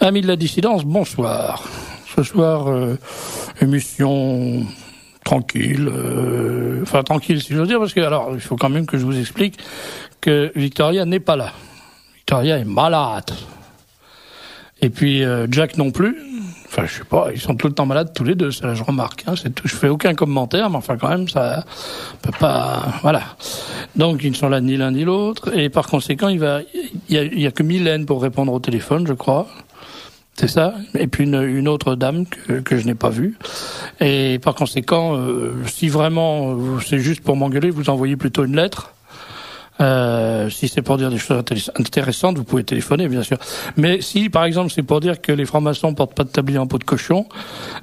Amis de la dissidence, bonsoir. Ce soir, émission tranquille, tranquille si j'ose dire, parce que alors il faut quand même que je vous explique que Victoria n'est pas là. Victoria est malade. Et puis Jack non plus. Enfin, je sais pas, ils sont tout le temps malades tous les deux, ça je remarque. C'est tout. Je fais aucun commentaire, mais enfin quand même ça peut pas. Voilà. Donc ils ne sont là ni l'un ni l'autre, et par conséquent il y a que Mylène pour répondre au téléphone, je crois. C'est ça. Et puis une autre dame que je n'ai pas vue. Et par conséquent, si vraiment c'est juste pour m'engueuler, vous envoyez plutôt une lettre. Si c'est pour dire des choses intéressantes, vous pouvez téléphoner, bien sûr. Mais si, par exemple, c'est pour dire que les francs-maçons portent pas de tablier en peau de cochon,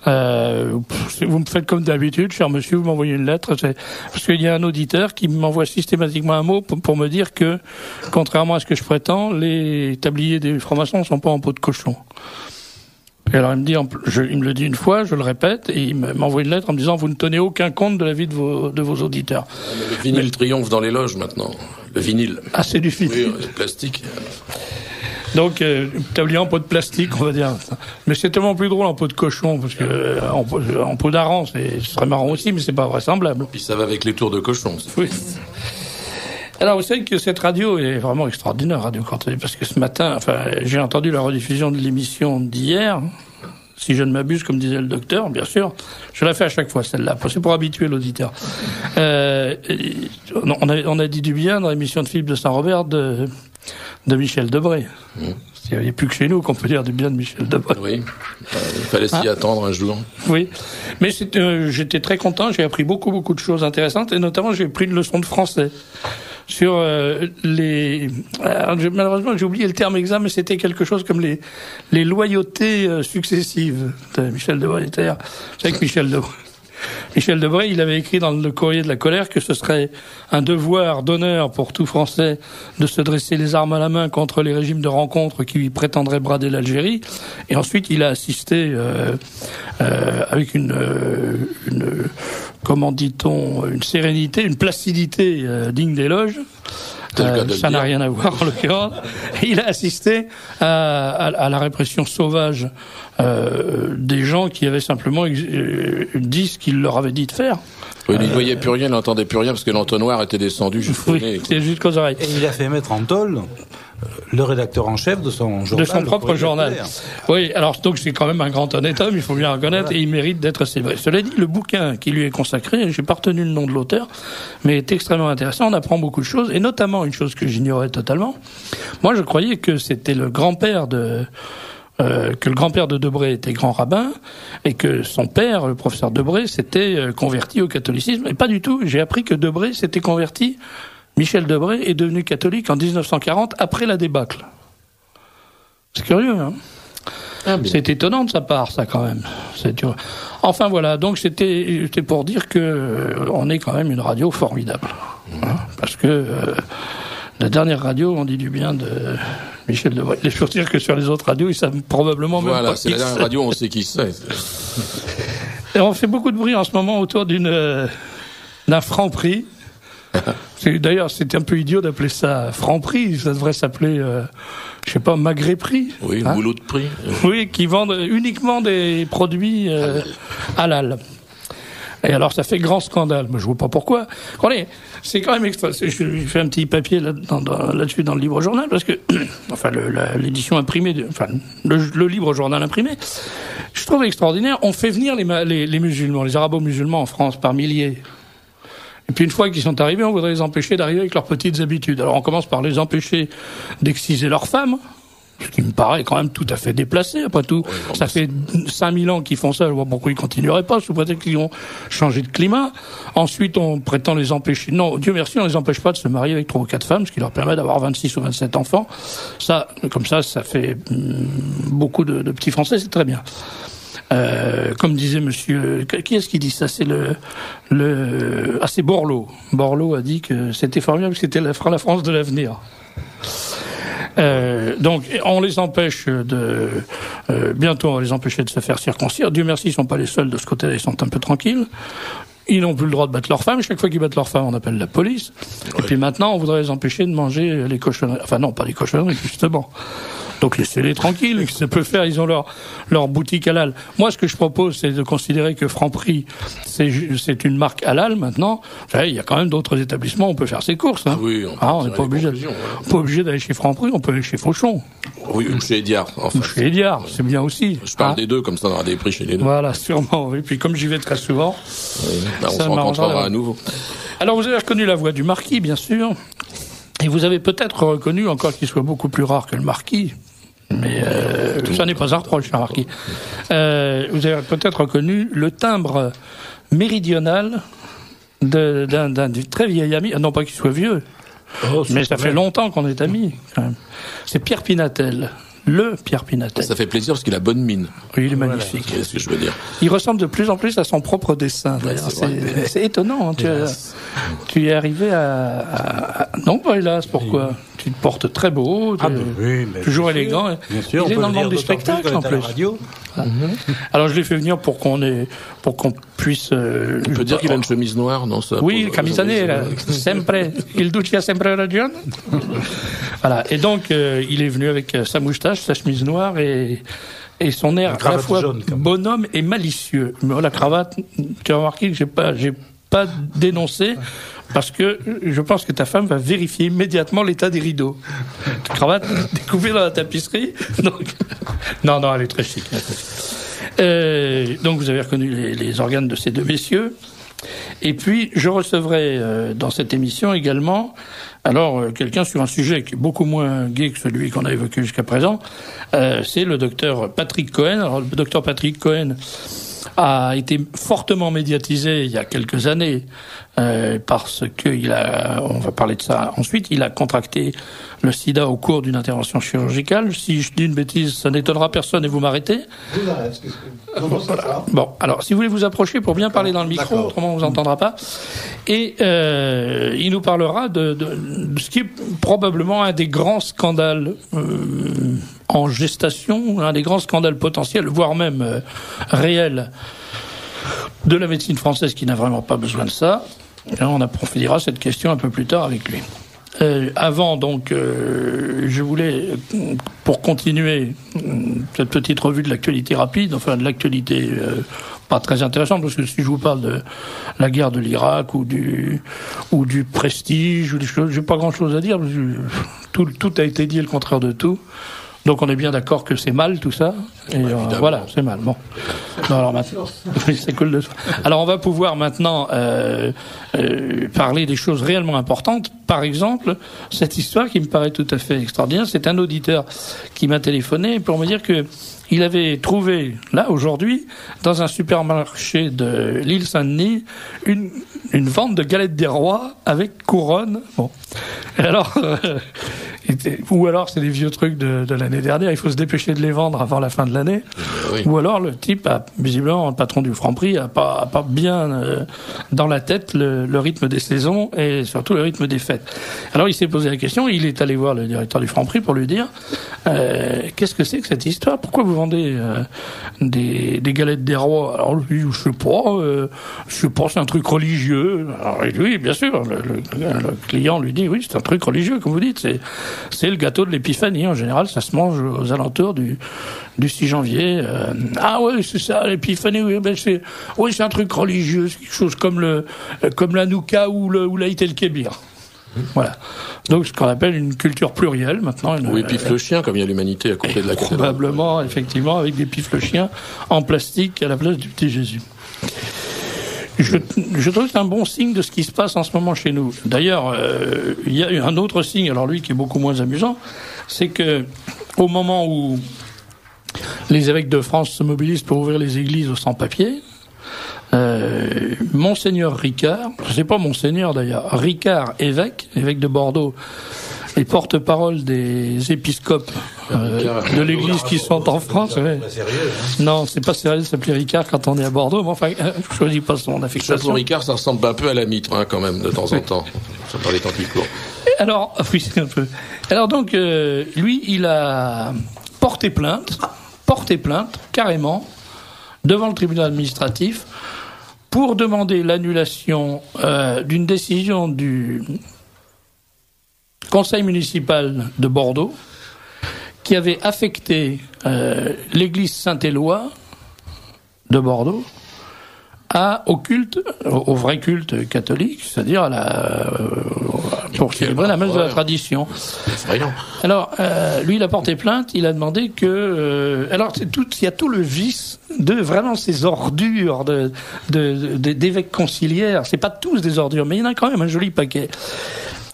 vous me faites comme d'habitude, cher monsieur, vous m'envoyez une lettre. Parce qu'il y a un auditeur qui m'envoie systématiquement un mot pour me dire que, contrairement à ce que je prétends, les tabliers des francs-maçons sont pas en peau de cochon. Et alors il me dit, il me le dit une fois, je le répète, et il m'envoie une lettre en me disant vous ne tenez aucun compte de la vie de vos auditeurs. Le vinyle triomphe dans les loges maintenant. Le vinyle. Ah, c'est du vinyle. Oui, plastique. Donc tablier en peau de plastique, on va dire. Mais c'est tellement plus drôle en peau de cochon, parce que en peau d'aran, ce serait marrant aussi, mais c'est pas vraisemblable. Puis ça va avec les tours de cochon. Oui. Alors, vous savez que cette radio est vraiment extraordinaire, Radio Cantoné, parce que ce matin, j'ai entendu la rediffusion de l'émission d'hier, si je ne m'abuse, comme disait le docteur, bien sûr. Je la fais à chaque fois, celle-là, c'est pour habituer l'auditeur. On a dit du bien dans l'émission de Philippe de Saint-Robert de Michel Debré. Il n'y a plus que chez nous qu'on peut dire du bien de Michel Debré. Oui, il fallait s'y attendre un jour. Oui, mais j'étais très content, j'ai appris beaucoup de choses intéressantes, et notamment j'ai pris une leçon de français. Sur malheureusement j'ai oublié le terme exact, mais c'était quelque chose comme les loyautés successives de Michel Debré. C'est-à-dire, vous savez que Michel Debré, il avait écrit dans le Courrier de la colère que ce serait un devoir d'honneur pour tout Français de se dresser les armes à la main contre les régimes de rencontre qui prétendraient brader l'Algérie. Et ensuite, il a assisté avec une comment dit-on, une sérénité, une placidité digne d'éloge. Ça n'a rien à voir en l'occurrence. Il a assisté à la répression sauvage des gens qui avaient simplement dit ce qu'il leur avait dit de faire. Oui, il ne voyait plus rien, il n'entendait plus rien parce que l'entonnoir était descendu jusqu'au nez. C'est jusqu'aux oreilles. Et il a fait mettre en tôle le rédacteur en chef de son journal. De son propre journal. Oui, alors donc c'est quand même un grand honnête homme, il faut bien le reconnaître, voilà. Et il mérite d'être célébré. Cela dit, le bouquin qui lui est consacré, j'ai pas retenu le nom de l'auteur, mais est extrêmement intéressant, on apprend beaucoup de choses, et notamment une chose que j'ignorais totalement. Moi, je croyais que c'était le grand-père de Debré était grand rabbin et que son père, le professeur Debré, s'était converti au catholicisme. Et pas du tout. J'ai appris que Debré s'était converti. Michel Debré est devenu catholique en 1940 après la débâcle. C'est curieux, hein? C'est étonnant de sa part, ça, quand même. Enfin, voilà. Donc, c'était pour dire que on est quand même une radio formidable. Hein, parce que la dernière radio, on dit du bien de Michel Debré. Il faut dire que sur les autres radios, ils savent probablement même pas. Voilà, c'est la dernière radio, on sait qui c'est. Et on fait beaucoup de bruit en ce moment autour d'un Franprix. D'ailleurs, c'était un peu idiot d'appeler ça Franprix. Ça devrait s'appeler, je sais pas, Maghré-Prix. Oui, hein? Boulot de prix. Oui, qui vendent uniquement des produits halal. Et alors, ça fait grand scandale. Mais je vois pas pourquoi. C'est quand même extra. Je fais un petit papier là-dessus dans le livre journal parce que, l'édition imprimée, le livre journal imprimé, je trouve extraordinaire. On fait venir les musulmans, les arabo-musulmans en France par milliers. Et puis une fois qu'ils sont arrivés, on voudrait les empêcher d'arriver avec leurs petites habitudes. Alors on commence par les empêcher d'exciser leurs femmes, ce qui me paraît quand même tout à fait déplacé. Après tout, ça fait 5000 ans qu'ils font ça, je vois pourquoi ils continueraient pas, sous prétexte qu'ils ont changé de climat. Ensuite, on prétend les empêcher. Non, Dieu merci, on les empêche pas de se marier avec 3 ou 4 femmes, ce qui leur permet d'avoir 26 ou 27 enfants. Ça, comme ça fait beaucoup de petits Français, c'est très bien. Comme disait monsieur, qui est-ce qui dit ça? C'est c'est Borloo. Borloo a dit que c'était formidable, que c'était la France de l'avenir. Donc, on les empêche bientôt, on va les empêcher de se faire circoncire. Dieu merci, ils sont pas les seuls de ce côté-là, ils sont un peu tranquilles. Ils n'ont plus le droit de battre leurs femmes. Chaque fois qu'ils battent leurs femmes, on appelle la police. Ouais. Et puis maintenant, on voudrait les empêcher de manger les cochonneries. Enfin non, pas les cochonneries, justement. Donc laissez-les tranquilles, ça peut faire, ils ont leur boutique halal. Moi, ce que je propose, c'est de considérer que Franprix, c'est une marque halal maintenant. Vous savez, il y a quand même d'autres établissements où on peut faire ses courses. Hein. Ah oui, on n'est pas obligé d'aller chez Franprix, on peut aller chez Fauchon. Oui, ou chez Ediard. Ou chez Ediard, c'est bien aussi. Je parle des deux, comme ça on aura des prix chez les deux. Voilà, sûrement. Et puis comme j'y vais très souvent, on se rencontrera à nouveau. Alors vous avez reconnu la voix du marquis, bien sûr. Et vous avez peut-être reconnu, encore qu'il soit beaucoup plus rare que le marquis, mais ça n'est pas un reproche, un marquis. Vous avez peut-être reconnu le timbre méridional d'un très vieil ami, non pas qu'il soit vieux, mais ça fait longtemps qu'on est amis, quand même. C'est Pierre Pinatel. Le Pierre Pinatel. Ça fait plaisir parce qu'il a bonne mine. Oui, il est magnifique. C'est ce que je veux dire. Il ressemble de plus en plus à son propre dessin. D'ailleurs. C'est étonnant. Hein, tu es arrivé à... Non, pas hélas, pourquoi ? Tu te portes très beau, toujours élégant. Bien sûr, il est dans le monde du spectacle en plus. Alors je l'ai fait venir pour qu'on puisse... On peut dire qu'il a une chemise noire, non ça? Oui, camisa nera, sempre. Il duce sempre ragione. Voilà. Et donc il est venu avec sa moustache, sa chemise noire et son air à la fois bonhomme et malicieux. Mais la cravate, tu as remarqué que j'ai pas dénoncé. Parce que je pense que ta femme va vérifier immédiatement l'état des rideaux. Ta cravate découverte dans la tapisserie. Donc... Non, elle est très chic. Donc vous avez reconnu les organes de ces deux messieurs. Et puis je recevrai dans cette émission également, quelqu'un sur un sujet qui est beaucoup moins gai que celui qu'on a évoqué jusqu'à présent. C'est le docteur Patrick Cohen. Alors le docteur Patrick Cohen a été fortement médiatisé il y a quelques années parce que on va parler de ça ensuite, il a contracté le sida au cours d'une intervention chirurgicale. Si je dis une bêtise, ça n'étonnera personne et vous m'arrêtez. Je vous arrête. Voilà. Bon, alors si vous voulez vous approcher pour bien parler dans le micro, autrement on vous entendra pas. Et il nous parlera de ce qui est probablement un des grands scandales en gestation, un des grands scandales potentiels, voire même réels de la médecine française qui n'a vraiment pas besoin de ça. Et on approfondira cette question un peu plus tard avec lui. Avant, donc, je voulais, pour continuer cette petite revue de l'actualité rapide, enfin de l'actualité pas très intéressante, parce que si je vous parle de la guerre de l'Irak ou du prestige ou des choses, j'ai pas grand-chose à dire. Tout a été dit, le contraire de tout. Donc on est bien d'accord que c'est mal tout ça. Et voilà, c'est mal. Bon. Non, alors maintenant, c'est cool de soi. Alors on va pouvoir maintenant parler des choses réellement importantes. Par exemple, cette histoire qui me paraît tout à fait extraordinaire, c'est un auditeur qui m'a téléphoné pour me dire que il avait trouvé, là, aujourd'hui, dans un supermarché de l'île Saint-Denis, une vente de galettes des rois avec couronne. Bon. Et alors, ou alors c'est des vieux trucs de l'année dernière, il faut se dépêcher de les vendre avant la fin de l'année. Oui. Ou alors le type a, visiblement, le patron du Franprix a pas bien dans la tête le rythme des saisons et surtout le rythme des fêtes. Alors il s'est posé la question, il est allé voir le directeur du Franprix pour lui dire qu'est-ce que c'est que cette histoire ? Pourquoi vous vendez des galettes des rois ? Alors lui, je sais pas, c'est un truc religieux. Alors oui, bien sûr, le client lui dit oui, c'est un truc religieux, comme vous dites, c'est le gâteau de l'épiphanie. En général, ça se mange aux alentours du 6 janvier. Ah oui, c'est ça, l'épiphanie. Oui, c'est un truc religieux, c'est quelque chose comme la nouka ou l'Aït el-Kébir. Voilà. Donc, ce qu'on appelle une culture plurielle, maintenant. Oui, pifle le chien, comme il y a l'humanité à côté de la cathédrale. Probablement, effectivement, avec des pifles chiens en plastique à la place du petit Jésus. Je trouve que c'est un bon signe de ce qui se passe en ce moment chez nous. D'ailleurs, il y a un autre signe, alors lui qui est beaucoup moins amusant, c'est que au moment où les évêques de France se mobilisent pour ouvrir les églises aux sans-papiers, Monseigneur Ricard, c'est pas Monseigneur d'ailleurs, Ricard, évêque de Bordeaux, et porte-parole des épiscopes de l'Église qui sont en France. Ouais. Non, c'est pas sérieux de s'appeler Ricard quand on est à Bordeaux, mais enfin, je choisis pas son affectation. Pour Ricard, ça ressemble un peu à la mitre, quand même, de temps en temps. Ça par les temps qui courent. Alors, oui, c'est un peu. Alors donc, lui, il a porté plainte, carrément, devant le tribunal administratif, pour demander l'annulation d'une décision du Conseil municipal de Bordeaux qui avait affecté l'église Saint-Éloi de Bordeaux au culte, au vrai culte catholique, c'est-à-dire pour célébrer la messe de la tradition. Alors, lui, il a porté plainte, il a demandé que... il y a tout le vice de vraiment ces ordures d'évêques conciliaires. C'est pas tous des ordures, mais il y en a quand même un joli paquet.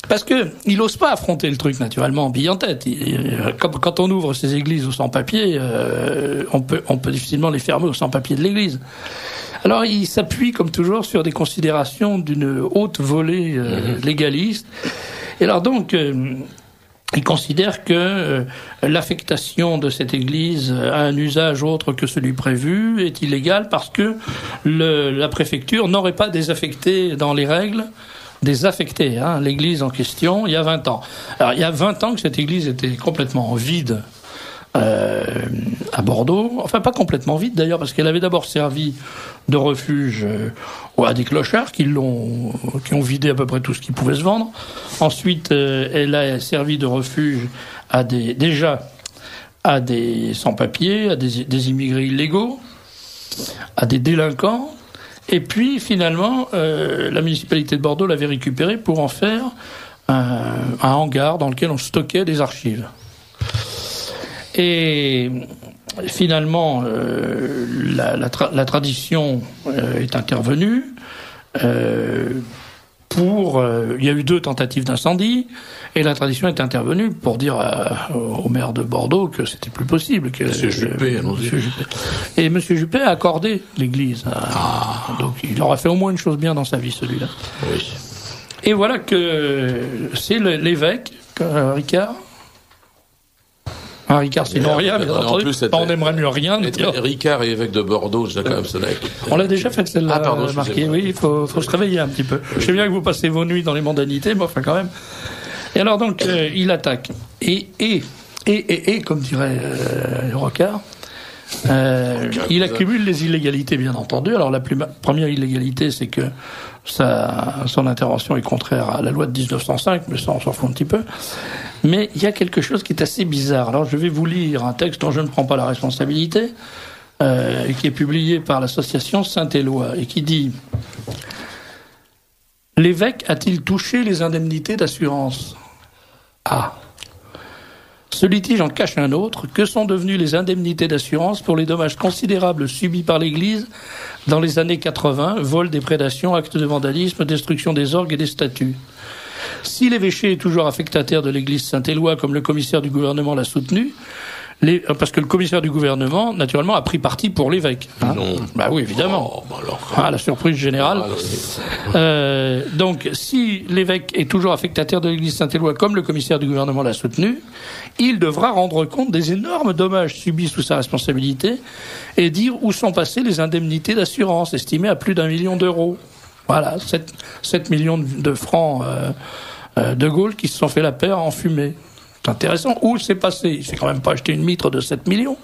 Parce que il n'ose pas affronter le truc naturellement, bille en tête. Quand on ouvre ces églises aux sans-papiers, on peut difficilement les fermer aux sans-papiers de l'église. Alors il s'appuie comme toujours sur des considérations d'une haute volée légaliste. Et alors donc il considère que l'affectation de cette église à un usage autre que celui prévu est illégale parce que la préfecture n'aurait pas désaffecté dans les règles désaffecté l'église en question il y a 20 ans. Alors il y a 20 ans que cette église était complètement vide à Bordeaux, enfin pas complètement vide d'ailleurs parce qu'elle avait d'abord servi de refuge à des clochards qui ont vidé à peu près tout ce qui pouvait se vendre. Ensuite elle a servi de refuge à des sans-papiers, à des immigrés illégaux, à des délinquants. Et puis, finalement, la municipalité de Bordeaux l'avait récupéré pour en faire un hangar dans lequel on stockait des archives. Et finalement, la tradition est intervenue. Il y a eu 2 tentatives d'incendie, et la tradition est intervenue pour dire au maire de Bordeaux que c'était plus possible. Monsieur Juppé, et Monsieur Juppé a accordé l'église. Donc il aura fait au moins une chose bien dans sa vie, celui-là. Oui. Et voilà que c'est l'évêque, Ricard. Ricard, sinon rien, mais on n'aimerait mieux rien. Ricard est évêque de Bordeaux, Jacques Amsenec. On l'a déjà fait celle-là, marquée. Oui, il faut se réveiller un petit peu. Je sais bien que vous passez vos nuits dans les mondanités, mais enfin quand même. Et alors donc, il attaque. Et comme dirait Rocard, il accumule les illégalités, bien entendu. Alors la première illégalité, c'est que son intervention est contraire à la loi de 1905, mais ça on s'en fout un petit peu. Mais il y a quelque chose qui est assez bizarre. Alors je vais vous lire un texte dont je ne prends pas la responsabilité, qui est publié par l'association Saint-Éloi, et qui dit « L'évêque a-t-il touché les indemnités d'assurance ?» Ce litige en cache un autre. Que sont devenues les indemnités d'assurance pour les dommages considérables subis par l'Église dans les années 80, vol, déprédation, actes de vandalisme, destruction des orgues et des statues? Si l'évêché est toujours affectataire de l'église Saint-Éloi, comme le commissaire du gouvernement l'a soutenu, parce que le commissaire du gouvernement, naturellement, a pris parti pour l'évêque. Non. Bah oui, évidemment. La surprise générale. Donc, si l'évêque est toujours affectataire de l'église Saint-Éloi, comme le commissaire du gouvernement l'a soutenu, il devra rendre compte des énormes dommages subis sous sa responsabilité et dire où sont passées les indemnités d'assurance, estimées à plus d'1 million d'euros. Voilà, 7 millions de francs de Gaulle qui se sont fait la paire en fumée. C'est intéressant. Où c'est passé? Il s'est quand même pas acheté une mitre de 7 millions.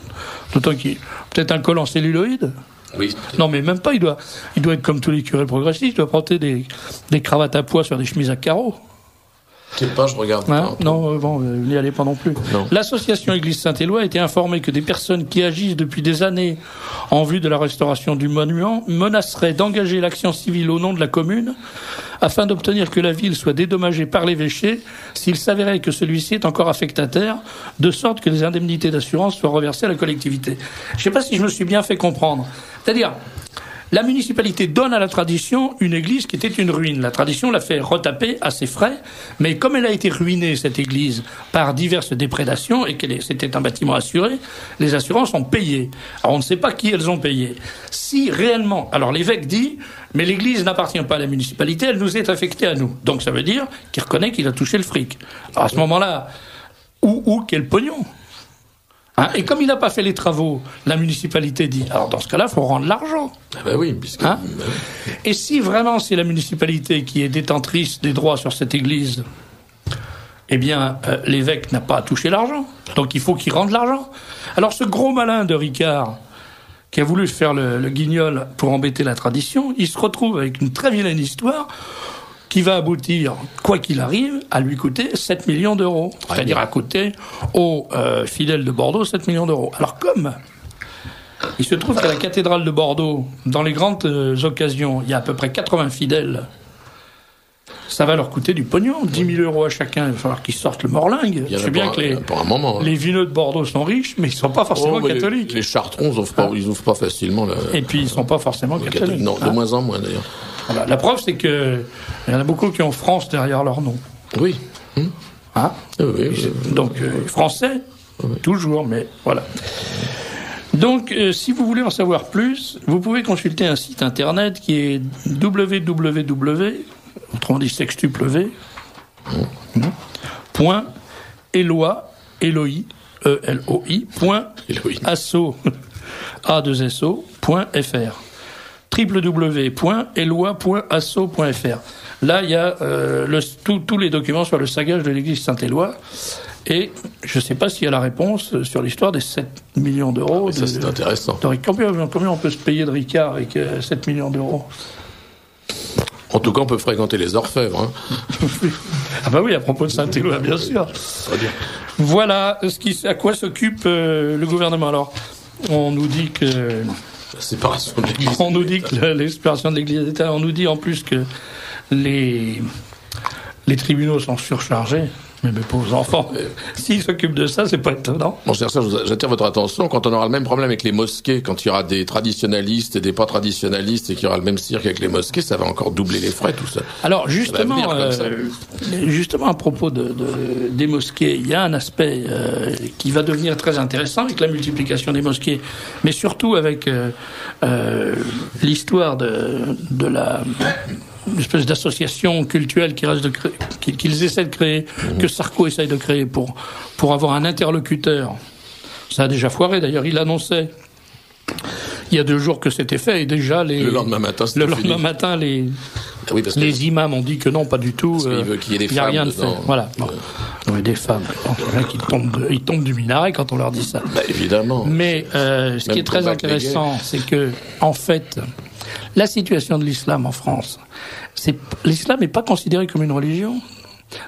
D'autant qu'il peut-être un col en celluloïde. Oui. Non, mais même pas. Il doit être comme tous les curés progressistes. Il doit porter des cravates à pois sur des chemises à carreaux. Je sais pas, je regarde. Non, n'y allez pas non plus. Non. L'association Église Saint-Éloi a été informée que des personnes qui agissent depuis des années en vue de la restauration du monument menaceraient d'engager l'action civile au nom de la commune afin d'obtenir que la ville soit dédommagée par l'évêché s'il s'avérait que celui-ci est encore affectataire, de sorte que les indemnités d'assurance soient reversées à la collectivité. Je ne sais pas si je me suis bien fait comprendre. C'est-à-dire, la municipalité donne à la tradition une église qui était une ruine. La tradition l'a fait retaper à ses frais, mais comme elle a été ruinée, cette église, par diverses déprédations, et que c'était un bâtiment assuré, les assurances ont payé. Alors on ne sait pas qui elles ont payé. Si réellement... Alors l'évêque dit, mais l'église n'appartient pas à la municipalité, elle nous est affectée à nous. Donc ça veut dire qu'il reconnaît qu'il a touché le fric. Alors à ce moment-là, où quel pognon ? Et comme il n'a pas fait les travaux, la municipalité dit, alors dans ce cas-là, il faut rendre l'argent. Oui, puisque... Et si vraiment c'est la municipalité qui est détentrice des droits sur cette église, eh bien, l'évêque n'a pas à toucher l'argent. Donc il faut qu'il rende l'argent. Alors ce gros malin de Ricard, qui a voulu faire le guignol pour embêter la tradition, il se retrouve avec une très vilaine histoire qui va aboutir, quoi qu'il arrive, à lui coûter 7 millions d'euros. C'est-à-dire à coûter aux fidèles de Bordeaux 7 millions d'euros. Alors comme il se trouve qu'à la cathédrale de Bordeaux, dans les grandes occasions, il y a à peu près 80 fidèles, ça va leur coûter du pognon, 10 000 euros à chacun. Il va falloir qu'ils sortent le morlingue. Je sais bien que les vineux de Bordeaux sont riches, mais ils ne sont pas forcément catholiques. Les chartrons, ils ouvrent pas facilement. Et puis, ils ne sont pas forcément catholiques. Non, de moins en moins, d'ailleurs. Voilà. La preuve, c'est qu'il y en a beaucoup qui ont France derrière leur nom. Oui. Hein Oui. Donc, français, toujours, mais voilà. Donc, si vous voulez en savoir plus, vous pouvez consulter un site internet qui est www, autrement dit sextuple V, Eloi, E-L-O-I, asso.fr. www.eloi.asso.fr. Là, il y a tous les documents sur le sagage de l'église Saint-Éloi. Et je ne sais pas s'il y a la réponse sur l'histoire des 7 millions d'euros. Ça, c'est intéressant. Combien on peut se payer de Ricard avec 7 millions d'euros? En tout cas, on peut fréquenter les orfèvres. Hein. Ah bah oui, à propos de Saint-Éloi, bien sûr. Voilà à quoi s'occupe le gouvernement. Alors, on nous dit que... La séparation de l'Église. On nous dit que la séparation de l'Église et l'État, on nous dit en plus que les tribunaux sont surchargés. Mais mes pauvres enfants, s'ils s'occupent de ça, c'est pas étonnant. Bon, cher Serge, j'attire votre attention, quand on aura le même problème avec les mosquées, quand il y aura des traditionnalistes et des pas traditionalistes et qu'il y aura le même cirque avec les mosquées, ça va encore doubler les frais, tout ça. Alors, justement, à propos des mosquées, il y a un aspect qui va devenir très intéressant avec la multiplication des mosquées, mais surtout avec l'histoire de la... une espèce d'association culturelle qu'ils essaient de créer, que Sarko essaye de créer pour avoir un interlocuteur. Ça a déjà foiré, d'ailleurs, il annonçait il y a 2 jours que c'était fait, et déjà le lendemain matin, les imams ont dit que non, pas du tout. Parce qu'il veut qu'il y ait des femmes. Il n'y a rien de fait. Voilà. Bon. Oui, des femmes. Ils tombent du minaret quand on leur dit ça. Bah, évidemment. Mais ce qui est très intéressant, c'est que, en fait, la situation de l'islam en France, l'islam n'est pas considéré comme une religion.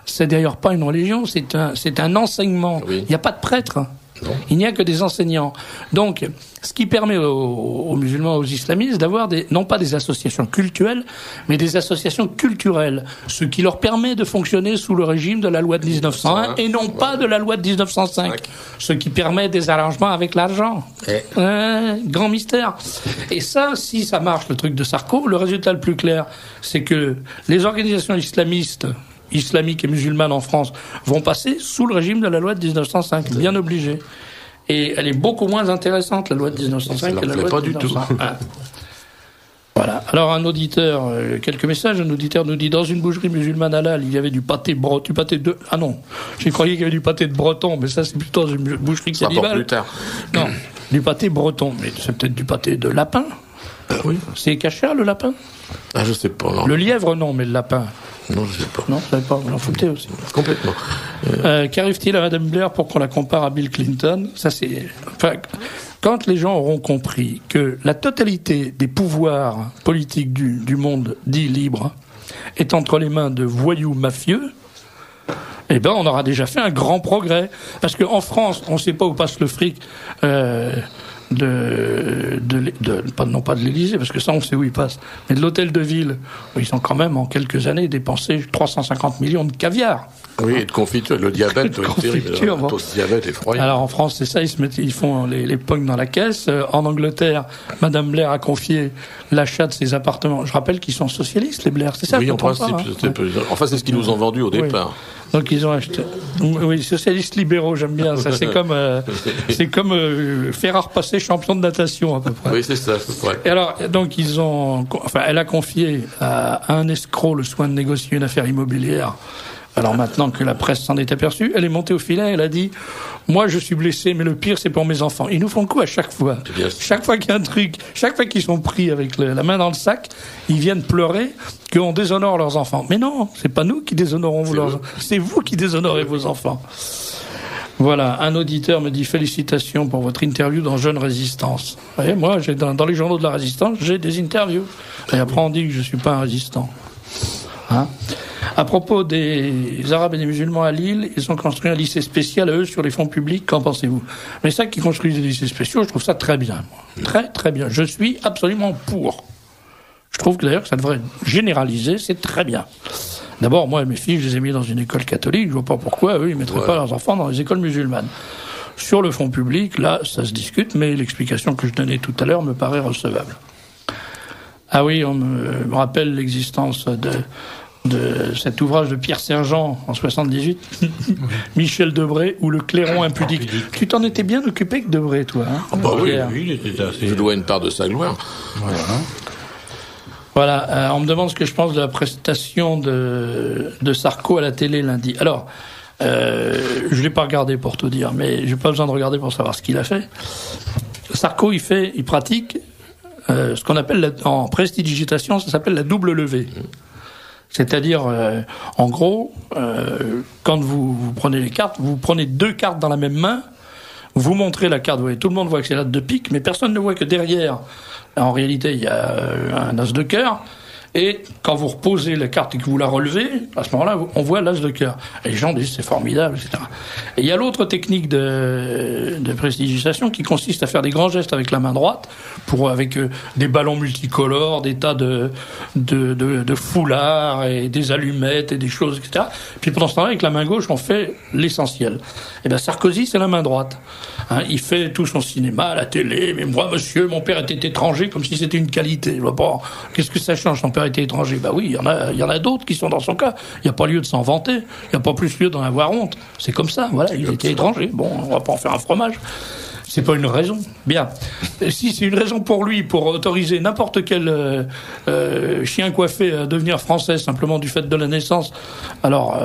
C'est d'ailleurs pas une religion, c'est un enseignement. Oui. Il n'y a pas de prêtre. Non. Il n'y a que des enseignants. Donc, ce qui permet aux musulmans, aux islamistes, d'avoir non pas des associations cultuelles, mais des associations culturelles. Ce qui leur permet de fonctionner sous le régime de la loi de 1901 et non pas de la loi de 1905. Ce qui permet des arrangements avec l'argent. Grand mystère. Et ça, si ça marche, le truc de Sarko, le résultat le plus clair, c'est que les organisations islamiques et musulmanes en France vont passer sous le régime de la loi de 1905, bien obligé. Et elle est beaucoup moins intéressante, la loi de 1905, que la loi de 1905. Voilà. Alors un auditeur, quelques messages, un auditeur nous dit, dans une boucherie musulmane halal, il y avait du pâté de... Ah non, j'ai croyé qu'il y avait du pâté de breton, mais ça c'est plutôt dans une boucherie cannibale. Plus tard. Non, du pâté breton, mais c'est peut-être du pâté de lapin. Oui. C'est cachère, le lapin? Ah, je sais pas, non. Le lièvre, non, mais le lapin... Non, je sais pas. Non, vous savez pas, vous l'en foutez aussi. Complètement. Qu'arrive-t-il à Madame Blair pour qu'on la compare à Bill Clinton? Ça, c'est... Enfin, quand les gens auront compris que la totalité des pouvoirs politiques du monde dit libre est entre les mains de voyous mafieux, eh ben, on aura déjà fait un grand progrès. Parce qu'en France, on ne sait pas où passe le fric non pas de l'Élysée, parce que ça on sait où il passe, mais de l'hôtel de ville, où ils ont quand même en quelques années dépensé 350 millions de caviar. Oui, et de confiture, le diabète doit être terrible. Le taux de diabète est effroyable. Alors en France, c'est ça, ils font les pognes dans la caisse. En Angleterre, Madame Blair a confié l'achat de ses appartements. Je rappelle qu'ils sont socialistes, les Blair, c'est ça? Oui, en principe. Enfin, c'est ce qu'ils nous ont vendu au départ. Donc ils ont acheté. Oui, socialistes libéraux, j'aime bien ça. C'est comme Ferrare passé champion de natation à peu près. Oui, c'est ça. Ouais. Et alors, donc elle a confié à un escroc le soin de négocier une affaire immobilière. Alors maintenant que la presse s'en est aperçue, elle est montée au filet, elle a dit « Moi, je suis blessée, mais le pire, c'est pour mes enfants. » Ils nous font quoi à chaque fois? Chaque fois qu'il y a un truc, chaque fois qu'ils sont pris avec la main dans le sac, ils viennent pleurer qu'on déshonore leurs enfants. Mais non, c'est pas nous qui déshonorons leurs enfants. C'est vous qui déshonorez vos enfants. Voilà, un auditeur me dit « Félicitations pour votre interview dans Jeune Résistance. » Vous voyez, moi, dans les journaux de la Résistance, j'ai des interviews. Et après, on dit que je suis pas un résistant. Hein. À propos des Arabes et des musulmans à Lille, ils ont construit un lycée spécial à eux sur les fonds publics. Qu'en pensez-vous? Mais ça, qui construisent des lycées spéciaux, je trouve ça très bien. Très, très bien. Je suis absolument pour. Je trouve que d'ailleurs que ça devrait être généralisé, c'est très bien. D'abord, moi, mes filles, je les ai mis dans une école catholique, je vois pas pourquoi eux, ils mettraient pas leurs enfants dans les écoles musulmanes. Sur le fonds public, là, ça se discute, mais l'explication que je donnais tout à l'heure me paraît recevable. Ah oui, on me rappelle l'existence de cet ouvrage de Pierre Sergent en 78, Michel Debré, ou Le Clairon impudique. Tu t'en étais bien occupé que Debré, toi, hein? Ah bah oui, il était assez... je dois une part de sa gloire. Voilà, on me demande ce que je pense de la prestation de Sarko à la télé lundi. Alors, je l'ai pas regardé pour tout dire, mais j'ai pas besoin de regarder pour savoir ce qu'il a fait. Sarko, il pratique ce qu'on appelle en prestidigitation, ça s'appelle la double levée. C'est-à-dire, en gros, quand vous prenez les cartes, vous prenez 2 cartes dans la même main, vous montrez la carte, vous voyez, tout le monde voit que c'est l'as de pique, mais personne ne voit que derrière, en réalité, il y a un as de cœur. Et quand vous reposez la carte et que vous la relevez, à ce moment-là, on voit l'as de cœur. Et les gens disent c'est formidable, etc. Et il y a l'autre technique de prestidigitation qui consiste à faire des grands gestes avec la main droite, avec des ballons multicolores, des tas de foulards et des allumettes et des choses, etc. Puis pendant ce temps-là, avec la main gauche, on fait l'essentiel. Et bien Sarkozy, c'est la main droite. Hein, il fait tout son cinéma à la télé. Mais moi, monsieur, mon père était étranger, comme si c'était une qualité. Je vois pas. Qu'est-ce que ça change? Son père était étranger. Bah oui, il y en a d'autres qui sont dans son cas. Il n'y a pas lieu de s'en vanter. Il n'y a pas plus lieu d'en avoir honte. C'est comme ça. Voilà, il était étranger. Bon, on va pas en faire un fromage. C'est pas une raison. Bien. Si c'est une raison pour lui, pour autoriser n'importe quel chien coiffé à devenir français simplement du fait de la naissance, alors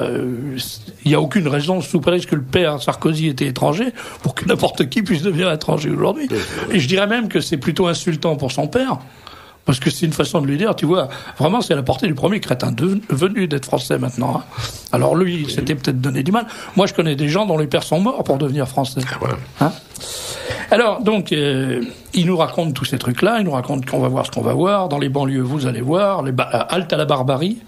il n'y a aucune raison, sous prétexte que le père Sarkozy était étranger, pour que n'importe qui puisse devenir étranger aujourd'hui. Et je dirais même que c'est plutôt insultant pour son père. Parce que c'est une façon de lui dire, tu vois, vraiment c'est à la portée du premier crétin venu d'être français maintenant. Hein. Alors lui, il s'était peut-être donné du mal. Moi, je connais des gens dont les pères sont morts pour devenir français. Hein. Alors, donc, il nous raconte tous ces trucs-là, il nous raconte qu'on va voir ce qu'on va voir. Dans les banlieues, vous allez voir, halte à la barbarie.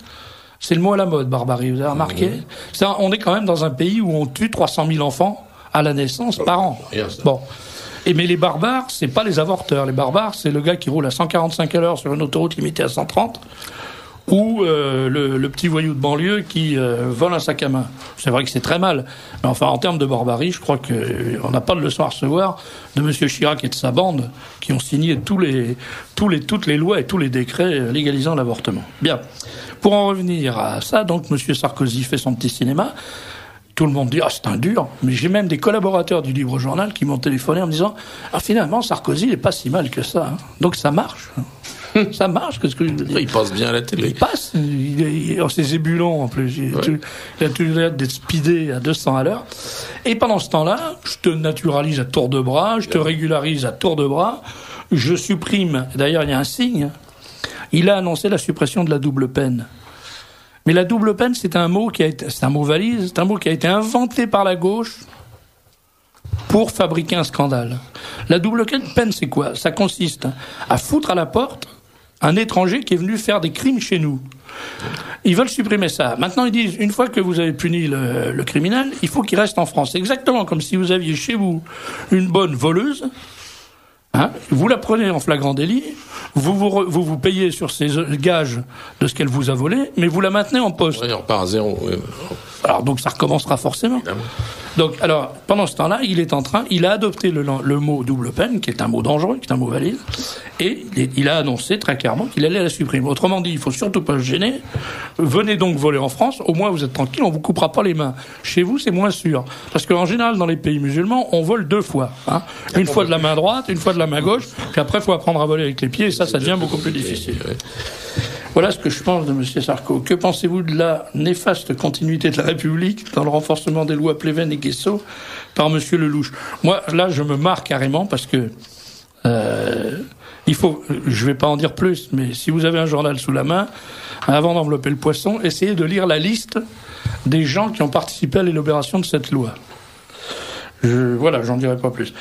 C'est le mot à la mode, barbarie, vous avez remarqué? Ça, on est quand même dans un pays où on tue 300 000 enfants à la naissance par an. Bon. Mais les barbares, c'est pas les avorteurs. Les barbares, c'est le gars qui roule à 145 à l'heure sur une autoroute limitée à 130, ou le petit voyou de banlieue qui vole un sac à main. C'est vrai que c'est très mal. Mais enfin, en termes de barbarie, je crois qu'on n'a pas de leçon à recevoir de M. Chirac et de sa bande qui ont signé toutes les lois et tous les décrets légalisant l'avortement. Bien. Pour en revenir à ça, donc, M. Sarkozy fait son petit cinéma. Tout le monde dit « Ah, c'est un dur ». Mais j'ai même des collaborateurs du Libre Journal qui m'ont téléphoné en me disant « Ah, finalement, Sarkozy n'est pas si mal que ça. Hein. » Donc ça marche. Ça marche, qu'est-ce que je veux dire. Il passe bien à la télé. Il passe. C'est zébulon, en plus. Il a tout l'air d'être speedé à 200 à l'heure. Et pendant ce temps-là, je te naturalise à tour de bras, je te régularise à tour de bras, je supprime. D'ailleurs, il y a un signe. Il a annoncé la suppression de la double peine. Mais la double peine, c'est un mot c'est un mot valise, c'est un mot qui a été inventé par la gauche pour fabriquer un scandale. La double peine, c'est quoi? Ça consiste à foutre à la porte un étranger qui est venu faire des crimes chez nous. Ils veulent supprimer ça. Maintenant, ils disent, une fois que vous avez puni le criminel, il faut qu'il reste en France. C'est exactement comme si vous aviez chez vous une bonne voleuse. Hein, vous la prenez en flagrant délit, vous payez sur ses gages de ce qu'elle vous a volé, mais vous la maintenez en poste. Oui, on repart à zéro. Oui. Alors donc ça recommencera forcément. Évidemment. Donc alors pendant ce temps-là, il a adopté le mot double peine, qui est un mot dangereux, qui est un mot valide, et il a annoncé très clairement qu'il allait la supprimer. Autrement dit, il faut surtout pas se gêner. Venez donc voler en France, au moins vous êtes tranquille, on vous coupera pas les mains. Chez vous, c'est moins sûr, parce qu'en général dans les pays musulmans, on vole 2 fois. Hein. Une fois de la main droite, une fois de la main gauche, puis après il faut apprendre à voler avec les pieds, et ça devient beaucoup plus difficile. Voilà ce que je pense de M. Sarko. Que pensez-vous de la néfaste continuité de la République dans le renforcement des lois Pleven et Guesso par M. Lelouch? Moi, là, je me marre carrément parce que je vais pas en dire plus, mais si vous avez un journal sous la main, avant d'envelopper le poisson, essayez de lire la liste des gens qui ont participé à l'élaboration de cette loi. Voilà, j'en dirai pas plus.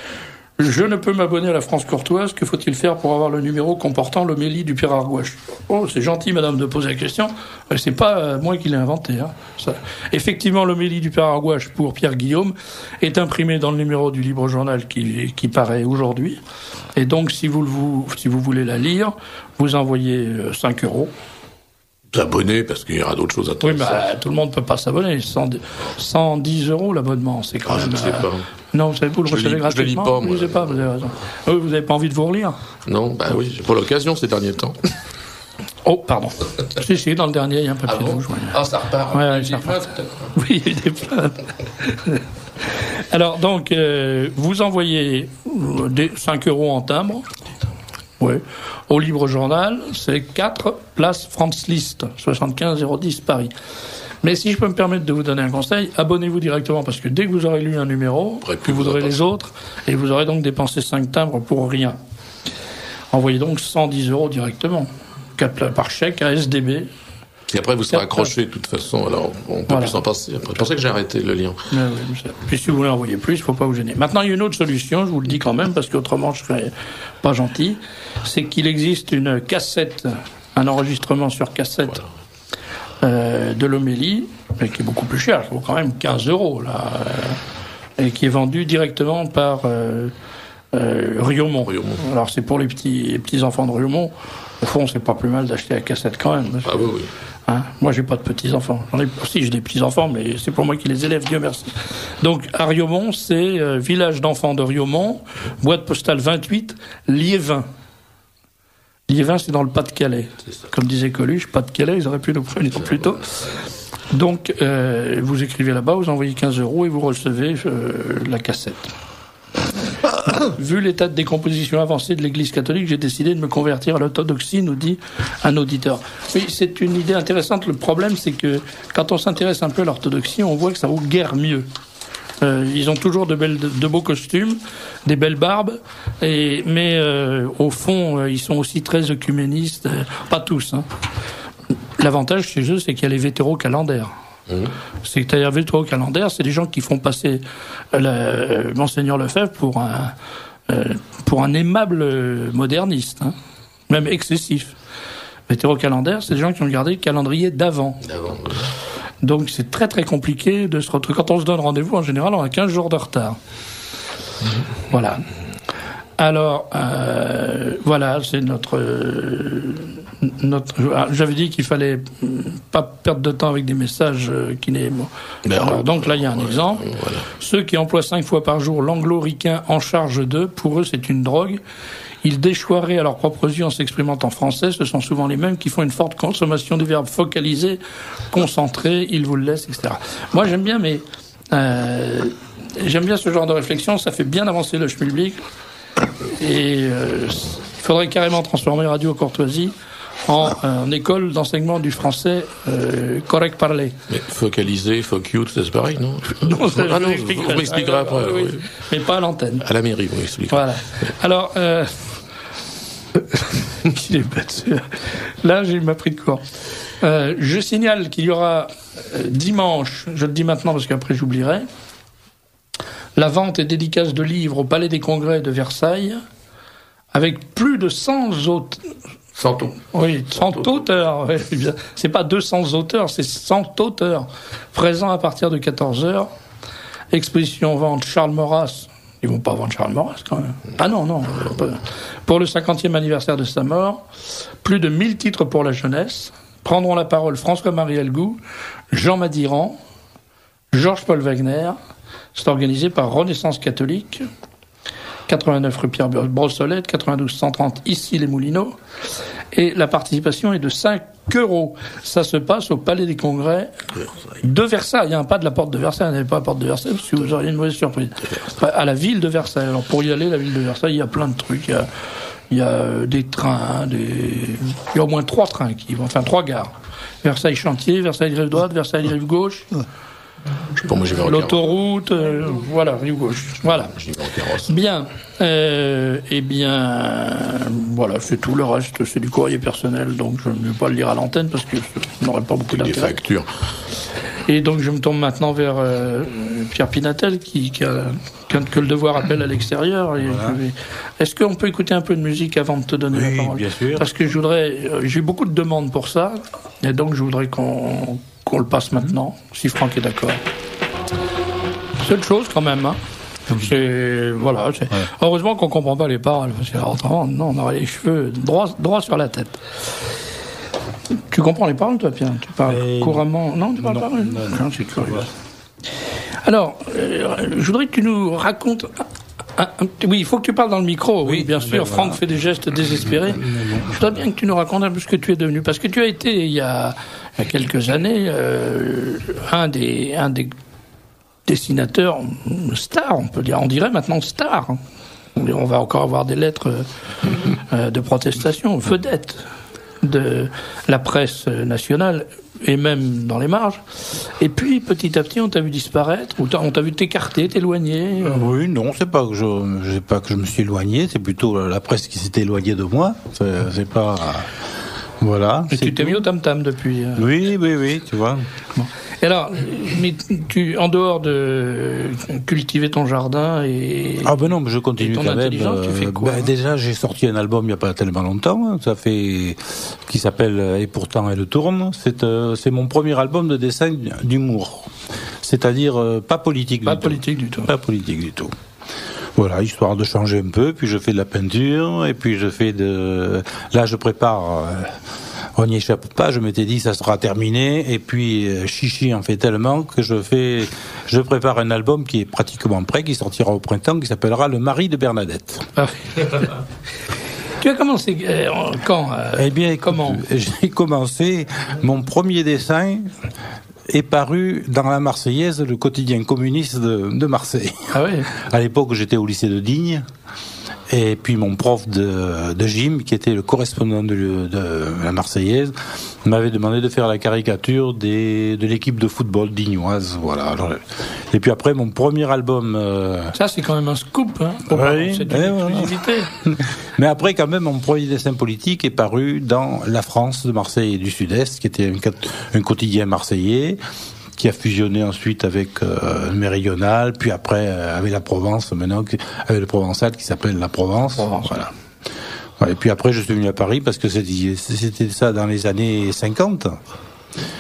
Je ne peux m'abonner à la France courtoise. Que faut-il faire pour avoir le numéro comportant l'homélie du Père Argouache? Oh, c'est gentil, madame, de poser la question. C'est pas moi qui l'ai inventé. Hein. Ça. Effectivement, l'homélie du Père Argouache pour Pierre Guillaume est imprimée dans le numéro du Libre Journal qui paraît aujourd'hui. Et donc, si vous voulez la lire, vous envoyez 5 €. S'abonner, parce qu'il y aura d'autres choses à Oui, tout le monde ne peut pas s'abonner. 110 € l'abonnement, c'est quand même... Je ne sais pas. Non, vous savez, vous le recevez gratuitement. Je ne lis pas, moi. Je ne sais pas, vous avez raison. Vous n'avez pas envie de vous relire? Non, oui, j'ai pas l'occasion ces derniers temps. Oh, pardon. si, dans le dernier, il y a un papier rouge. Ah, ça repart. Ouais, ça repart. Oui, il y a des plaintes. Alors, donc, vous envoyez 5 € en timbre. Oui. Au Libre Journal, c'est 4 place France Liszt, 75 010 Paris. Mais si je peux me permettre de vous donner un conseil, abonnez-vous directement, parce que dès que vous aurez lu un numéro, vous aurez les autres, et vous aurez donc dépensé 5 timbres pour rien. Envoyez donc 110 € directement, 4 par chèque à SDB. Et après, vous serez accroché de toute façon, alors on peut plus s'en passer. C'est pour ça que j'ai arrêté le lien. Puis si vous voulez envoyer plus, il ne faut pas vous gêner. Maintenant, il y a une autre solution, je vous le dis quand même, parce qu'autrement je ne serais pas gentil, c'est qu'il existe une cassette, un enregistrement sur cassette de l'homélie, mais qui est beaucoup plus cher, il vaut quand même 15 €, là, et qui est vendu directement par Riomont. Alors c'est pour les petits enfants de Riomont. Au fond, c'est pas plus mal d'acheter la cassette quand même. Ah oui. Hein, moi, j'ai pas de petits-enfants. J'ai des petits-enfants, mais c'est pour moi qui les élève, Dieu merci. Donc, à Riomont, c'est village d'enfants de Riomont, boîte postale 28, Liévin. Liévin, c'est dans le Pas-de-Calais. Comme disait Coluche, Pas-de-Calais, ils auraient pu nous prévenir plus tôt. Donc, vous écrivez là-bas, vous envoyez 15 € et vous recevez la cassette. Vu l'état de décomposition avancée de l'Église catholique, j'ai décidé de me convertir à l'orthodoxie, nous dit un auditeur. Oui, c'est une idée intéressante. Le problème, c'est que quand on s'intéresse un peu à l'orthodoxie, on voit que ça vaut guère mieux. Ils ont toujours de beaux costumes, des belles barbes, mais au fond, ils sont aussi très œcuménistes. Pas tous. Hein. L'avantage chez eux, c'est qu'il y a les vétéro-calendaires. C'est-à-dire vétéro-calendaire, c'est des gens qui font passer Monseigneur Lefebvre pour un aimable moderniste, hein, même excessif. Vétéro-calendaire, c'est des gens qui ont gardé le calendrier d'avant. Donc c'est très très compliqué de se retrouver. Quand on se donne rendez-vous, en général, on a 15 jours de retard. Voilà. Alors, voilà, c'est notre. J'avais dit qu'il fallait pas perdre de temps avec des messages qui n'est. Alors, donc là, il y a un exemple. Voilà. Ceux qui emploient 5 fois par jour l'anglo-ricain en charge d'eux, pour eux, c'est une drogue. Ils déchoiraient à leurs propres yeux en s'exprimant en français. Ce sont souvent les mêmes qui font une forte consommation du verbe focaliser, concentrer, ils vous le laissent, etc. Moi, j'aime bien, mais j'aime bien ce genre de réflexion. Ça fait bien avancer le schmilblick. Et il faudrait carrément transformer Radio Courtoisie en école d'enseignement du français correct parlé. Mais focaliser, fuck you, c'est pareil, non? Non, vous m'expliquerez après. Oui. Mais pas à l'antenne. À la mairie, vous m'expliquerez. Voilà. Alors, il est bête. Là, il m'a pris de court. Je signale qu'il y aura dimanche, je le dis maintenant parce qu'après j'oublierai, la vente et dédicace de livres au Palais des Congrès de Versailles, avec plus de 100 auteurs. 100 auteurs. Ouais, c'est pas 200 auteurs, c'est 100 auteurs présents à partir de 14h. Exposition vente Charles Maurras. Ils vont pas vendre Charles Maurras quand même. Ah non. Pour le 50e anniversaire de sa mort, plus de 1000 titres pour la jeunesse. Prendront la parole François-Marie Elgout, Jean Madiran, Georges-Paul Wagner. C'est organisé par Renaissance catholique, 89 rue Pierre Brossolette, 92 130 ici les Moulineaux. Et la participation est de 5 €. Ça se passe au Palais des Congrès de Versailles. Il n'y a pas de la porte de Versailles, il n'y avait pas la porte de Versailles, parce que vous auriez une mauvaise surprise. À la ville de Versailles. Alors pour y aller, la ville de Versailles, il y a plein de trucs. Il y a des trains, il y a au moins 3 trains qui vont, 3 gares. Versailles Chantier, Versailles Rive Droite, Versailles Rive Gauche. Je sais pas, moi, l'autoroute, voilà, rive gauche. Voilà. Bien. Voilà, c'est tout. Le reste, c'est du courrier personnel, donc je ne vais pas le lire à l'antenne parce que je n'aurai pas beaucoup d'intérêt. Des factures. Et donc je me tourne maintenant vers Pierre Pinatel qui a que le devoir appelle à l'extérieur. Et Voilà. Est-ce qu'on peut écouter un peu de musique avant de te donner la parole? Bien sûr. Parce que j'ai beaucoup de demandes pour ça, et donc je voudrais qu'on le passe maintenant, si Franck est d'accord. Seule chose quand même, hein. Voilà. Heureusement qu'on comprend pas les paroles, parce que autrement, non, on aurait les cheveux droit sur la tête. Tu comprends les paroles, toi, Pierre? Tu parles couramment? Non, tu parles pas? Non, c'est curieux. Alors, je voudrais que tu nous racontes. Oui, il faut que tu parles dans le micro. Oui, bien sûr. Franck fait des gestes désespérés. Je voudrais bien que tu nous racontes un peu ce que tu es devenu, parce que tu as été il y a quelques années un des dessinateurs stars, on dirait maintenant star. On va encore avoir des lettres de protestation, vedettes de la presse nationale et même dans les marges. Et puis petit à petit on t'a vu disparaître, ou on t'a vu t'écarter, t'éloigner. Oui, non, c'est pas que je me suis éloigné, c'est plutôt la presse qui s'est éloignée de moi. C'est pas voilà. Et tu t'es mis au tam-tam depuis. Oui, tu vois. Bon. Et alors, mais en dehors de cultiver ton jardin et non, mais je continue ton quand même. intelligence, tu fais quoi, déjà, j'ai sorti un album il n'y a pas tellement longtemps. Ça fait qui s'appelle Et pourtant elle tourne. C'est mon premier album de dessin d'humour, c'est-à-dire pas politique du tout. Pas politique du tout. Voilà, histoire de changer un peu. Puis je fais de la peinture et puis je fais là, je prépare. On n'y échappe pas, je m'étais dit ça sera terminé, et puis Chichi en fait tellement que je prépare un album qui est pratiquement prêt, qui sortira au printemps, qui s'appellera Le mari de Bernadette. Ah. Tu as commencé quand Eh bien, comment j'ai commencé, mon premier dessin est paru dans la Marseillaise, le quotidien communiste de Marseille. Ah oui. À l'époque, j'étais au lycée de Digne. Et puis mon prof de gym, qui était le correspondant de la Marseillaise, m'avait demandé de faire la caricature de l'équipe de football dignoise. Voilà. Alors, et puis après, mon premier album... Ça, c'est quand même un scoop, hein. Oui, c'est une exclusivité. Voilà. Mais après, quand même, mon premier dessin politique est paru dans La France de Marseille et du Sud-Est, qui était un quotidien marseillais, qui a fusionné ensuite avec le Méridional, puis après avec la Provence, maintenant avec le Provençal qui s'appelle La Provence. Voilà. Et puis après, je suis venu à Paris parce que c'était ça dans les années 50.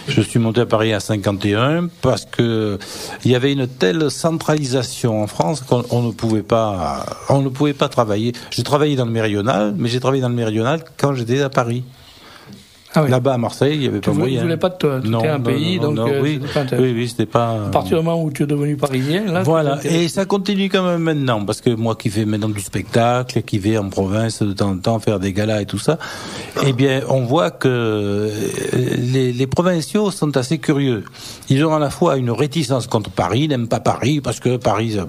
Je suis monté à Paris à 51 parce que il y avait une telle centralisation en France qu'on ne pouvait pas travailler. J'ai travaillé dans le Méridional, mais j'ai travaillé dans le Méridional quand j'étais à Paris. Ah oui. Là-bas à Marseille, il n'y avait pas moyen. Tu voulais pas de toi, tu étais un pays, donc oui, c'était pas. À partir du moment où tu es devenu parisien, là. Voilà, et ça continue quand même maintenant, parce que moi qui fais maintenant du spectacle, qui vais en province de temps en temps faire des galas et tout ça, eh bien, on voit que les provinciaux sont assez curieux. Ils ont à la fois une réticence contre Paris, ils n'aiment pas Paris, parce que Paris,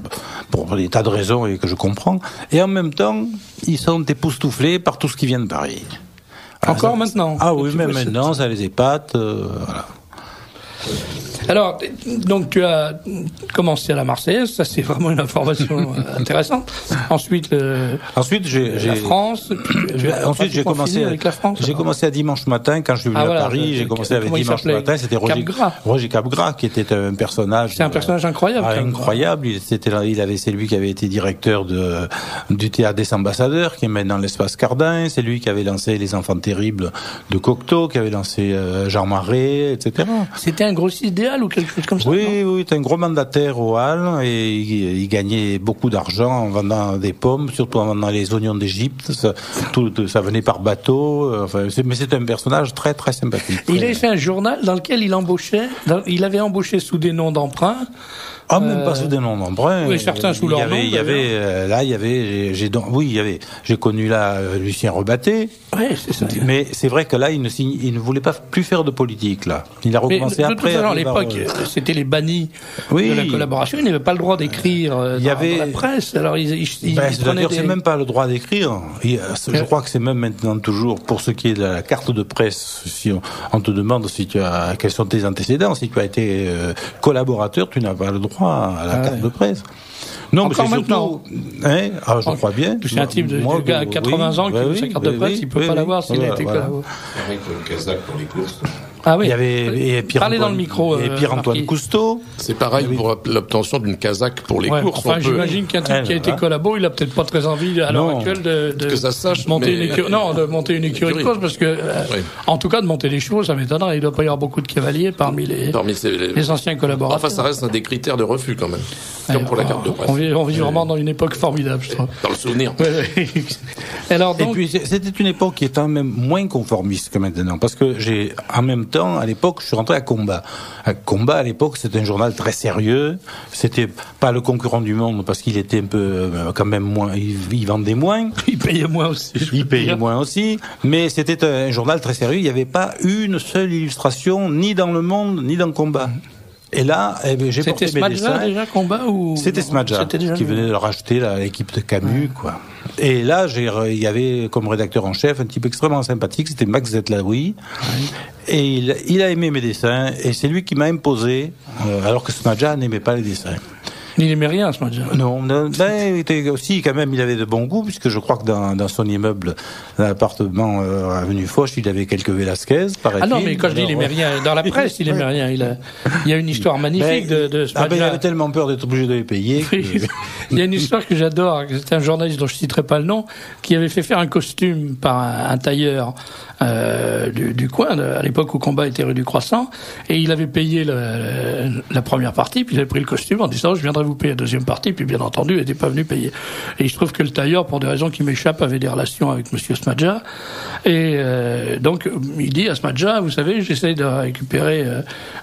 pour des tas de raisons et que je comprends, et en même temps, ils sont époustouflés par tout ce qui vient de Paris. Encore maintenant. Ah oui, même maintenant, ça les épate. Voilà. Alors, donc tu as commencé à la Marseillaise, ça c'est vraiment une information intéressante. Ensuite, la France. Ensuite, j'ai commencé avec la France. J'ai commencé à Dimanche Matin quand je suis venu à Paris. J'ai commencé avec Dimanche Matin. C'était Roger Capgras qui était un personnage. C'est un personnage incroyable. Incroyable. C'est lui qui avait été directeur du théâtre des Ambassadeurs, qui est maintenant l'Espace Cardin. C'est lui qui avait lancé Les Enfants Terribles de Cocteau, qui avait lancé Jean Marais, etc. C'était un gros idéal ou quelque chose comme ça? Oui, il était un gros mandataire au Halles et il gagnait beaucoup d'argent en vendant des pommes, surtout en vendant les oignons d'Égypte. Ça venait par bateau. Mais c'était un personnage très très sympathique. Il avait fait un journal dans lequel il avait embauché sous des noms d'emprunt. Ah, même pas sous des noms d'emprunt. Oui, certains sous leur nom. J'ai connu là Lucien Rebatté. Oui, c'est ça. Mais c'est vrai que là, il ne voulait pas plus faire de politique, là. Il a recommencé après. À l'époque, c'était les bannis de la collaboration. Il n'avait pas le droit d'écrire dans la presse. Alors, c'est même pas le droit d'écrire. Je crois que c'est même maintenant toujours, pour ce qui est de la carte de presse, si on te demande quels sont tes antécédents, si tu as été collaborateur, tu n'as pas le droit à la carte de presse. Non, encore mais maintenant. Je crois bien. C'est un type de gars à 80 ans qui veut sa carte de presse, il peut pas l'avoir s'il a été collaborateur. Avec le Kazakh pour les courses. Ah oui. Il y avait Parlez dans le micro. Et Pierre-Antoine Cousteau. C'est pareil pour l'obtention d'une casaque pour les courses. Enfin, j'imagine qu'un type qui a été collabo, il a peut-être pas très envie à l'heure actuelle de que ça sache, monter une écurie. Non, de monter une écurie de course, parce que en tout cas de monter les chevaux, ça m'étonnerait. Il doit pas y avoir beaucoup de cavaliers parmi les anciens collaborateurs. Enfin, ça reste un des critères de refus quand même, comme pour la carte de presse. On vit vraiment dans une époque formidable, je trouve. Dans le souvenir. Alors, donc... Et puis c'était une époque qui était quand même moins conformiste que maintenant, parce que en même temps, à l'époque, je suis rentré à Combat. À l'époque, c'était un journal très sérieux. C'était pas le concurrent du Monde, parce qu'il était un peu, quand même moins, il vendait moins. Il payait moins aussi. Il payait moins aussi. Mais c'était un journal très sérieux. Il n'y avait pas une seule illustration, ni dans Le Monde, ni dans Combat. Et là, j'ai porté mes dessins. C'était Smadja déjà, Combat, ou... C'était Smadja, qui venait de racheter l'équipe de Camus, quoi. Et là, il y avait comme rédacteur en chef un type extrêmement sympathique, c'était Max Zetlaoui. Et il a aimé mes dessins, et c'est lui qui m'a imposé, alors que Smadja n'aimait pas les dessins. Il n'aimait rien, Smadja. Non, il était aussi, quand même, il avait de bons goûts, puisque je crois que dans son immeuble, l'appartement avenue Foch, il avait quelques Velasquez, paraît-il. Ah non, mais quand je dis il n'aimait rien, dans la presse, il n'aimait rien. Il y a une histoire magnifique de Smadja. Il avait tellement peur d'être obligé de les payer. Il y a une histoire que j'adore, c'est un journaliste dont je ne citerai pas le nom, qui avait fait faire un costume par un tailleur du coin, à l'époque où Combat était rue du Croissant, et il avait payé la première partie, puis il avait pris le costume en disant je viendrai vous payer la deuxième partie, puis bien entendu il n'était pas venu payer. Et il se trouve que le tailleur, pour des raisons qui m'échappent, avait des relations avec monsieur Smadja, et donc il dit à Smadja, vous savez, j'essaie de récupérer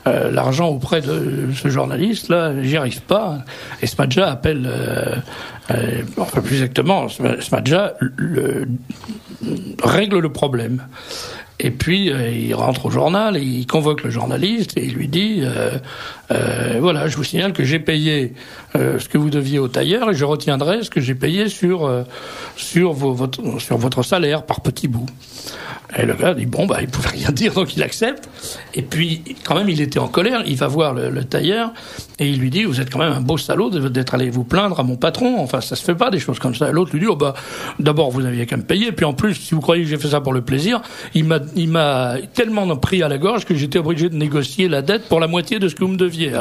l'argent auprès de ce journaliste là, j'y arrive pas. Et Smadja appelle enfin plus exactement, Smadja règle le problème. Et puis il rentre au journal et il convoque le journaliste et il lui dit voilà, je vous signale que j'ai payé ce que vous deviez au tailleur et je retiendrai ce que j'ai payé sur votre salaire par petits bouts. Et le gars dit bon il pouvait rien dire, donc il accepte. Et puis quand même il était en colère, il va voir le tailleur et il lui dit vous êtes quand même un beau salaud d'être allé vous plaindre à mon patron, enfin ça se fait pas des choses comme ça. Et l'autre lui dit d'abord vous aviez qu'à me payer, puis en plus si vous croyez que j'ai fait ça pour le plaisir, il m'a tellement pris à la gorge que j'étais obligé de négocier la dette pour la moitié de ce que vous me deviez.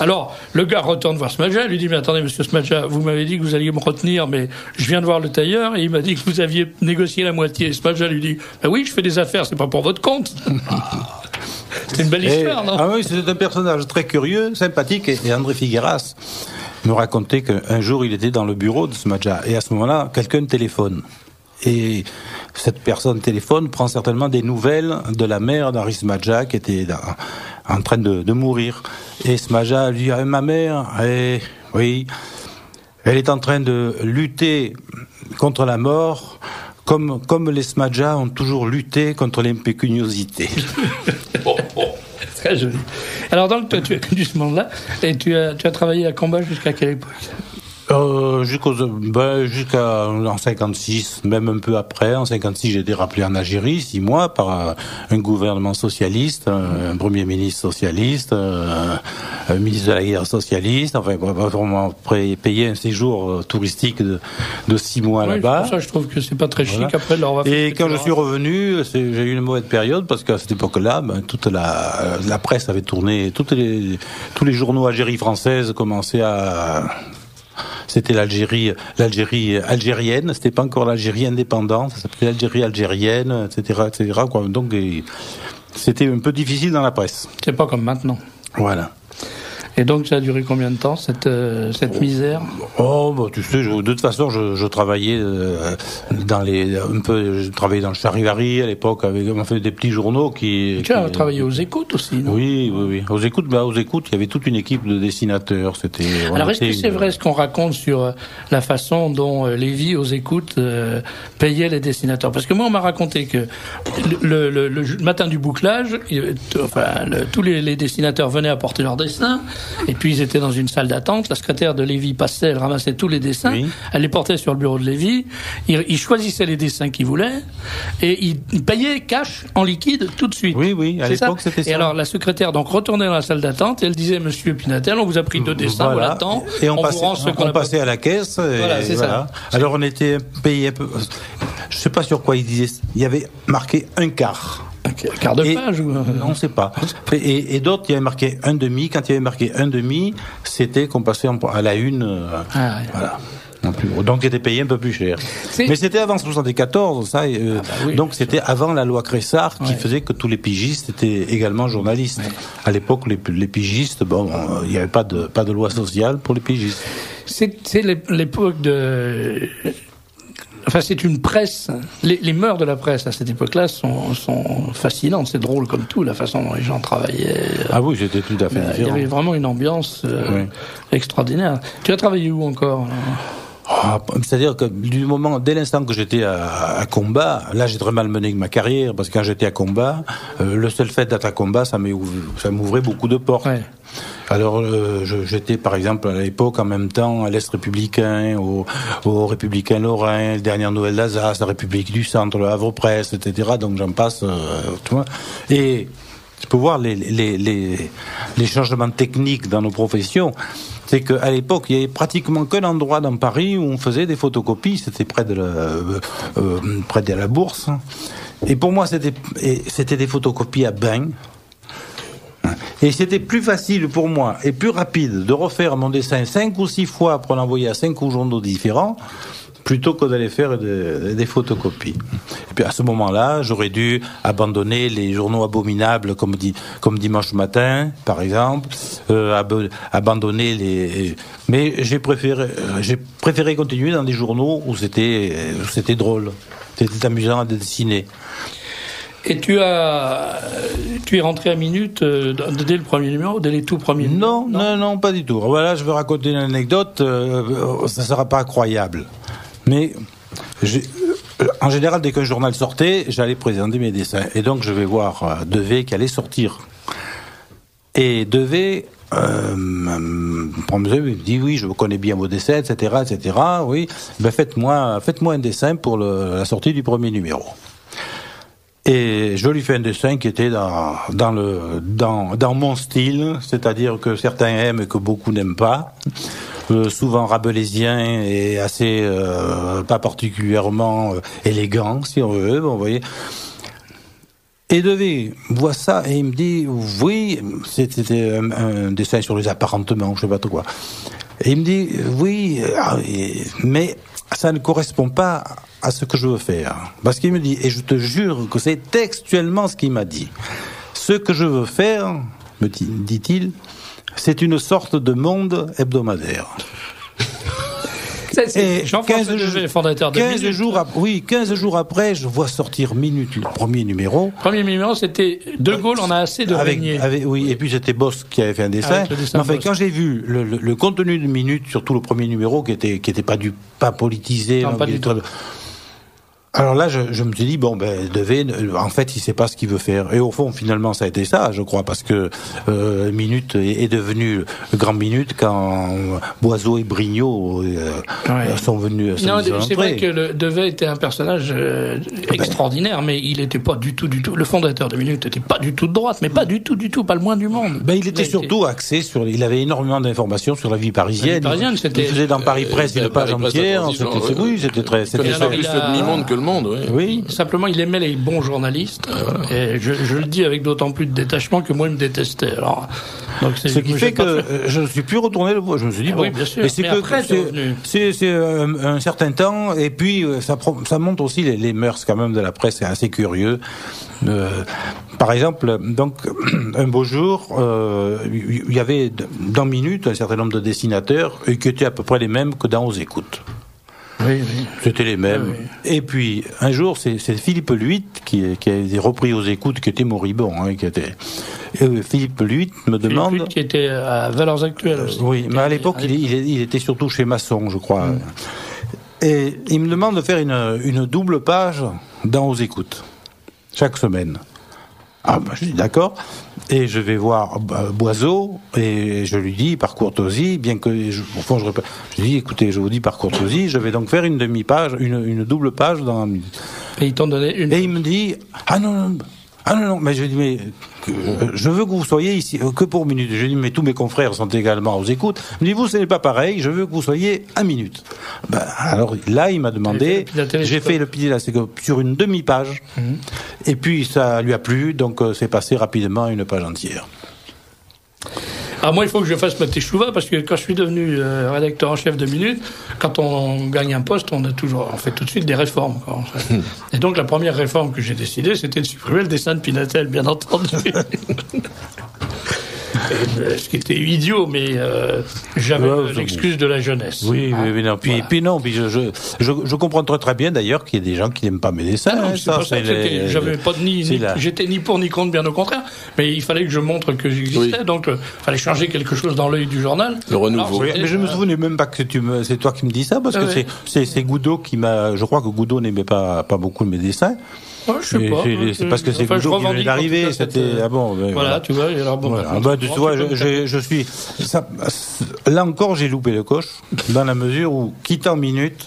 Alors le gars retourne voir Smadja, lui dit mais attendez monsieur Smadja, vous m'avez dit que vous alliez me retenir, mais je viens de voir le tailleur et il m'a dit que vous aviez négocié la moitié. Et Smadja lui dit ben oui, je fais des affaires, c'est pas pour votre compte. C'est une belle histoire, non? Ah oui, c'était un personnage très curieux, sympathique, et André Figueras me racontait qu'un jour il était dans le bureau de Smadja et à ce moment-là quelqu'un téléphone. Et cette personne téléphone prend certainement des nouvelles de la mère d'Henri Smadja qui était en train de mourir. Et Smadja lui dit ma mère, oui, elle est en train de lutter contre la mort comme les Smadja ont toujours lutté contre l'impécuniosité. Très joli. Alors donc toi tu as connu ce monde-là et tu as travaillé à Combat jusqu'à quelle époque? Jusqu'à en 56, même un peu après. En 56, j'ai été rappelé en Algérie 6 mois par un gouvernement socialiste, un premier ministre socialiste, un ministre de la guerre socialiste. Enfin, vraiment payé un séjour touristique de 6 mois là-bas. Pour ça, je trouve que c'est pas très chic. Voilà. Après, et quand je suis revenu, j'ai eu une mauvaise période parce qu'à cette époque-là, toute la presse avait tourné, tous les journaux Algérie française commençaient à... C'était l'Algérie algérienne, c'était pas encore l'Algérie indépendante, ça s'appelait l'Algérie algérienne, etc., quoi. Donc, c'était un peu difficile dans la presse. C'est pas comme maintenant. Voilà. Et donc, ça a duré combien de temps, cette misère? Tu sais, de toute façon, je travaillais je travaillais dans le Charivari à l'époque, on fait des petits journaux qui... Tu as travaillé aux Écoutes aussi, non? Oui. Aux Écoutes, il y avait toute une équipe de dessinateurs. Alors, est-ce que c'est vrai ce qu'on raconte sur la façon dont Lévy aux Écoutes payait les dessinateurs? Parce que moi, on m'a raconté que le matin du bouclage, tous les dessinateurs venaient apporter leurs dessins. Et puis ils étaient dans une salle d'attente, la secrétaire de Lévy passait, elle ramassait tous les dessins, elle les portait sur le bureau de Lévy, il choisissait les dessins qu'il voulait, et il payait cash, en liquide, tout de suite. Oui, à l'époque c'était ça. Et alors la secrétaire donc retournait dans la salle d'attente, et elle disait, monsieur Pinatel, on vous a pris 2 dessins, voilà tant, et on passait à la caisse, voilà, c'est ça. Alors on était payé un peu, je sais pas sur quoi il disait, il y avait marqué un quart. quart de page ou... On ne sait pas. Et d'autres, il y avait marqué 1,5. Quand il y avait marqué 1,5, c'était qu'on passait à la une. Voilà. Donc, il était payé un peu plus cher. Mais c'était avant 74, ça. Donc, c'était avant la loi Cressard qui faisait que tous les pigistes étaient également journalistes. Ouais. À l'époque, les pigistes, il n'y avait pas de loi sociale pour les pigistes. C'est l'époque de... Enfin, c'est une presse. Les mœurs de la presse à cette époque-là sont fascinantes. C'est drôle comme tout, la façon dont les gens travaillaient. Ah oui, c'était tout à fait différent. Il y avait vraiment une ambiance extraordinaire. Tu as travaillé où encore ? C'est-à-dire que dès l'instant que j'étais à combat, là j'ai très mal mené ma carrière, parce que quand j'étais à combat, le seul fait d'être à combat, ça m'ouvrait beaucoup de portes. Ouais. Alors j'étais par exemple à l'époque en même temps à l'Est républicain, au Républicain Lorrain, les dernières nouvelles d'Alsace, la République du Centre, le Havre Presse, etc. Donc j'en passe, tu vois. Et tu peux voir les changements techniques dans nos professions. C'est qu'à l'époque, il y avait pratiquement qu'un endroit dans Paris où on faisait des photocopies. C'était près de la Bourse. Et pour moi, c'était des photocopies à bain. Et c'était plus facile pour moi et plus rapide de refaire mon dessin 5 ou 6 fois pour l'envoyer à 5 journaux différents, plutôt que d'aller faire des photocopies. Et puis à ce moment-là, j'aurais dû abandonner les journaux abominables comme Dimanche Matin, par exemple, mais j'ai préféré continuer dans des journaux où c'était drôle, c'était amusant à dessiner. Et tu es rentré à Minute dès le premier numéro, dès les tout premiers numéros ? Non, pas du tout. Voilà, je vais raconter une anecdote, ça sera pas incroyable. Mais en général, dès qu'un journal sortait, j'allais présenter mes dessins. Et donc, je vais voir Devet qui allait sortir. Et Devet me dit oui, je connais bien vos dessins, etc. Oui, ben faites-moi un dessin pour la sortie du premier numéro. Et je lui fais un dessin qui était dans mon style, c'est-à-dire que certains aiment et que beaucoup n'aiment pas. Souvent rabelaisien et assez pas particulièrement élégant, si on veut, vous voyez. Et Devet voit ça et il me dit oui, c'était un dessin sur les apparentements, je sais pas trop quoi. Et il me dit oui, mais ça ne correspond pas à ce que je veux faire. Parce qu'il me dit, et je te jure que c'est textuellement ce qu'il m'a dit. Ce que je veux faire, me dit-il, c'est une sorte de monde hebdomadaire. C'est Jean-François Devet, fondateur de Minute. 15 jours après, je vois sortir Minute, le premier numéro. Le premier numéro, c'était De Gaulle, on a assez de régner. Oui, et puis c'était Boss qui avait fait un dessin. Mais enfin, quand j'ai vu le contenu de Minute, surtout le premier numéro, qui était pas politisé, non, pas du tout. Alors là, je me suis dit, Devet, en fait, il sait pas ce qu'il veut faire. Et au fond, finalement, ça a été ça, je crois, parce que Minute est devenu Grand Minute quand Boiseau et Brignot sont venus. Non, c'est vrai que Devet était un personnage extraordinaire, mais il était pas du tout. Le fondateur de Minute n'était pas du tout de droite, mais pas du tout, pas le moins du monde. Il était surtout axé il avait énormément d'informations sur la vie parisienne. Il faisait dans Paris Presse une page entière. C'était très. C'était plus le demi-monde que le monde, oui. Simplement, il aimait les bons journalistes. Et je le dis avec d'autant plus de détachement que moi, il me détestait. Alors, donc ce qui fait que je ne suis plus retourné le voir. Je me suis dit, oui, bien sûr. Et c'est un certain temps, et puis ça montre aussi les mœurs quand même de la presse. C'est assez curieux. Par exemple, donc un beau jour, il y avait dans Minute un certain nombre de dessinateurs qui étaient à peu près les mêmes que dans Aux Écoutes. Oui. C'était les mêmes. Oui. Et puis, un jour, c'est Philippe Luit qui a été repris Aux Écoutes, qui était moribond. Philippe Luit me demande... Philippe Luit qui était à Valeurs Actuelles aussi. Oui, mais à l'époque, il était surtout chez Masson, je crois. Et il me demande de faire une double page dans Aux Écoutes, chaque semaine. Je dis d'accord. Et je vais voir Boiseau et je lui dis par courtoisie, bien que je dis écoutez, je vous dis par courtoisie, je vais donc faire une double page dans. Et ils t'ont donné une. Et il me dit non, Ah non, mais je dis, mais je veux que vous soyez ici que pour minute. Je dis, mais tous mes confrères sont également aux écoutes. Il me dit, vous, ce n'est pas pareil, je veux que vous soyez à minute. Ben, alors là, il m'a demandé, j'ai fait le pilote sur une demi-page, et puis ça lui a plu, donc c'est passé rapidement à une page entière. Alors moi, il faut que je fasse ma teshuva, parce que quand je suis devenu rédacteur en chef de Minute, quand on gagne un poste, on fait tout de suite des réformes. Quoi, en fait. Et donc la première réforme que j'ai décidée, c'était de supprimer le dessin de Pinatel, bien entendu. Ce qui était idiot, mais j'avais l'excuse de la jeunesse. Oui, mais non. Puis je comprends très bien d'ailleurs qu'il y ait des gens qui n'aiment pas mes dessins. Ah non, j'étais ni pour ni contre, bien au contraire. Mais il fallait que je montre que j'existais, donc il fallait changer quelque chose dans l'œil du journal. Le renouveau. Alors, mais je me souvenais même pas que c'est toi qui me dis ça, parce que c'est Goudot qui m'a. Je crois que Goudot n'aimait pas beaucoup mes dessins. Ouais, je sais pas. C'est parce que c'est Goudot qui venait d'arriver. C'était voilà, tu vois. Alors bon. Voilà. Tu vois, je suis. Ça, là encore, j'ai loupé le coche dans la mesure où, quittant Minute,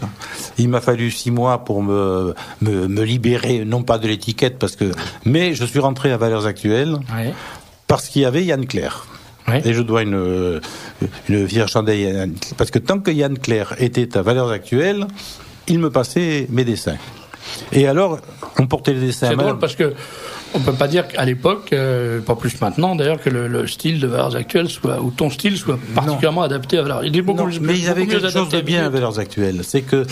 il m'a fallu 6 mois pour me libérer, non pas de l'étiquette, mais je suis rentré à Valeurs Actuelles parce qu'il y avait Yann Clair. Ouais. Et je dois une fière chandelle à Yann, parce que tant que Yann Clair était à Valeurs Actuelles, il me passait mes dessins. Et alors, on portait les dessins. C'est drôle parce que on peut pas dire qu'à l'époque, pas plus maintenant d'ailleurs, que le style de Valeurs Actuelles ou ton style soit particulièrement adapté à Valeurs. Il est beaucoup mais il y avait quelque chose de bien à Valeurs Actuelles, c'est que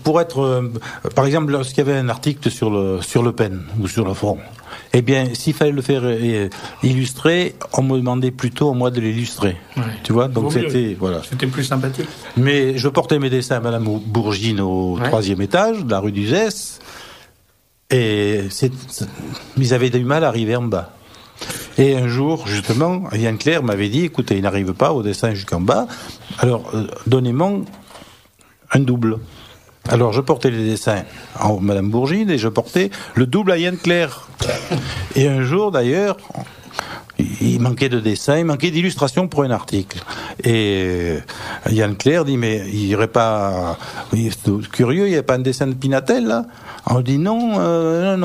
pour être, par exemple, lorsqu'il y avait un article sur Le Pen ou sur le Front, eh bien, s'il fallait le faire illustrer, on me demandait plutôt moi de l'illustrer. Ouais. Tu vois, donc c'était plus sympathique. Mais je portais mes dessins à Madame Bourgine au 3e étage de la rue d'Uzès, et ils avaient du mal à arriver en bas. Et un jour, justement, Yann Clair m'avait dit, écoutez, il n'arrive pas au dessin jusqu'en bas, alors donnez-moi un double. Alors je portais les dessins en Madame Bourgine et je portais le double à Yann Clair. Et un jour d'ailleurs, il manquait de dessin, il manquait d'illustration pour un article. Et Yann Clair dit, mais il n'y aurait pas... Curieux, il n'y a pas un dessin de Pinatel là? On dit non,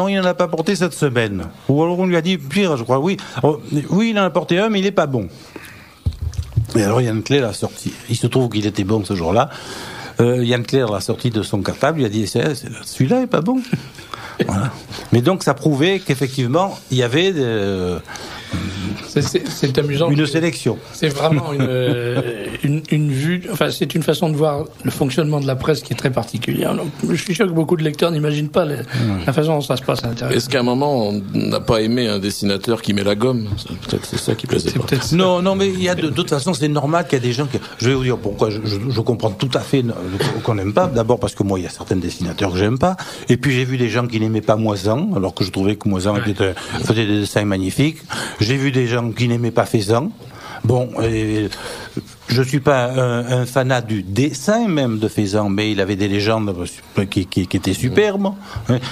il n'en a pas porté cette semaine. Ou alors on lui a dit, pire, je crois, oui, il en a porté un, mais il n'est pas bon. Et alors Yann Clair l'a sorti. Il se trouve qu'il était bon ce jour-là. Yann Clair l'a sorti de son cartable, il a dit celui-là est pas bon. Voilà. Mais donc ça prouvait qu'effectivement il y avait c'est amusant. Une sélection. C'est vraiment une vue. Enfin, c'est une façon de voir le fonctionnement de la presse qui est très particulière. Donc, je suis sûr que beaucoup de lecteurs n'imaginent pas la façon dont ça se passe à l'intérieur. Est-ce qu'à un moment on n'a pas aimé un dessinateur qui met la gomme? Peut-être c'est ça qui plaisait pas. Non, mais il y a de toute façon c'est normal qu'il y a des gens qui. Je vais vous dire pourquoi. Je comprends tout à fait qu'on n'aime pas. D'abord parce que moi il y a certains dessinateurs que j'aime pas. Et puis j'ai vu des gens qui n'aimaient pas Moisan, alors que je trouvais que Moisan faisait des dessins magnifiques. J'ai vu des gens qui n'aimaient pas Faisan. Bon, je suis pas un fanat du dessin même de Faisan, mais il avait des légendes qui étaient superbes.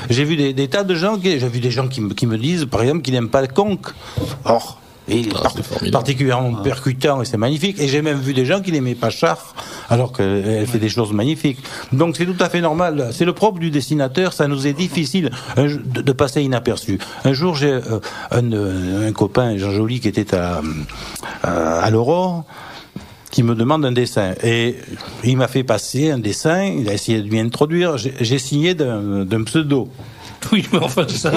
J'ai vu des tas de gens, j'ai vu des gens qui me disent, par exemple, qu'ils n'aiment pas le conque. Or, il est particulièrement percutant et c'est magnifique. Et j'ai même vu des gens qui n'aimaient pas Char, alors qu'elle fait des choses magnifiques. Donc c'est tout à fait normal. C'est le propre du dessinateur. Ça nous est difficile de passer inaperçu. Un jour, j'ai un copain, Jean Joly, qui était à l'Aurore, qui me demande un dessin. Et il m'a fait passer un dessin. Il a essayé de m'y introduire. J'ai signé d'un pseudo. Oui, mais enfin, ça.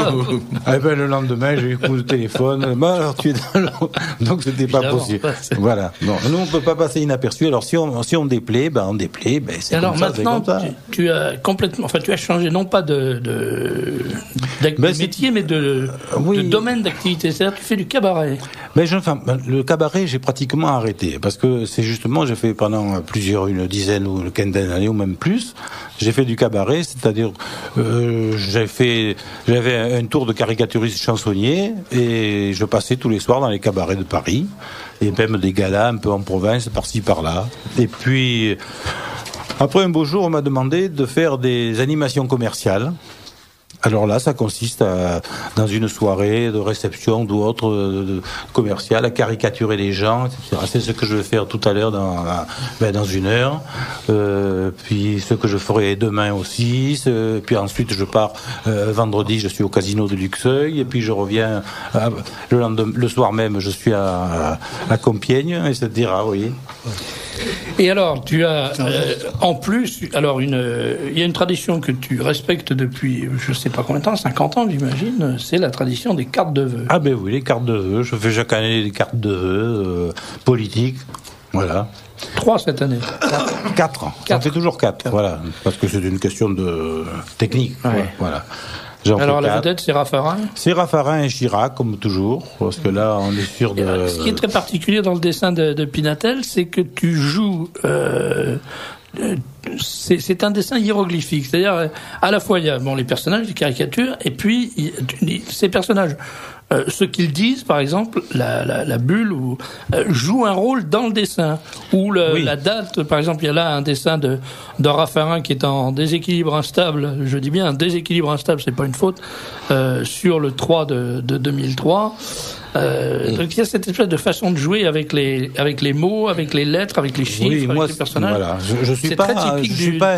Eh ben, le lendemain, j'ai eu coup de téléphone. Bah, alors, tu es dans donc, c'était pas possible. Voilà. Non, nous, on peut pas passer inaperçu. Alors, si on déplaît, on déplaît, c'est alors, comme ça. Alors, maintenant, tu as complètement, tu as changé, non pas de métier, mais de domaine d'activité. C'est-à-dire, tu fais du cabaret. Le cabaret, j'ai pratiquement arrêté. Parce que c'est justement, j'ai fait pendant une dizaine ou une quinzaine d'années, ou même plus, j'ai fait du cabaret, c'est-à-dire, j'avais un tour de caricaturiste chansonnier et je passais tous les soirs dans les cabarets de Paris et même des galas un peu en province, par-ci par-là. Et puis, après un beau jour, on m'a demandé de faire des animations commerciales Alors là, ça consiste dans une soirée de réception ou autre commerciale, à caricaturer les gens, etc. C'est ce que je vais faire tout à l'heure dans une heure. Puis ce que je ferai demain aussi. Puis ensuite, je pars vendredi, je suis au casino de Luxeuil. Et puis je reviens le soir même, je suis à Compiègne, etc. Oui. Et alors, tu as en plus, alors il y a une tradition que tu respectes depuis, je sais pas combien de temps, 50 ans, j'imagine. C'est la tradition des cartes de vœux. Ah ben oui, les cartes de vœux. Je fais chaque année des cartes de vœux politiques. Voilà. 3 cette année. 4. Ça fait toujours 4. Voilà, parce que c'est une question de technique. Ouais. Voilà. Alors la vedette, c'est Raffarin. C'est Raffarin et Chirac, comme toujours, parce que là, on est sûr de... Ce qui est très particulier dans le dessin de Pinatel, c'est que tu joues... c'est un dessin hiéroglyphique, c'est-à-dire à la fois il y a les personnages, les caricatures, et puis ces personnages, ce qu'ils disent, par exemple, la bulle joue un rôle dans le dessin, ou la date, par exemple, il y a là un dessin de Raffarin qui est en déséquilibre instable, je dis bien un déséquilibre instable, c'est pas une faute, sur le 3 de 2003. Donc il y a cette espèce de façon de jouer avec les mots, avec les lettres, avec les chiffres, avec les personnages. Voilà. Je suis pas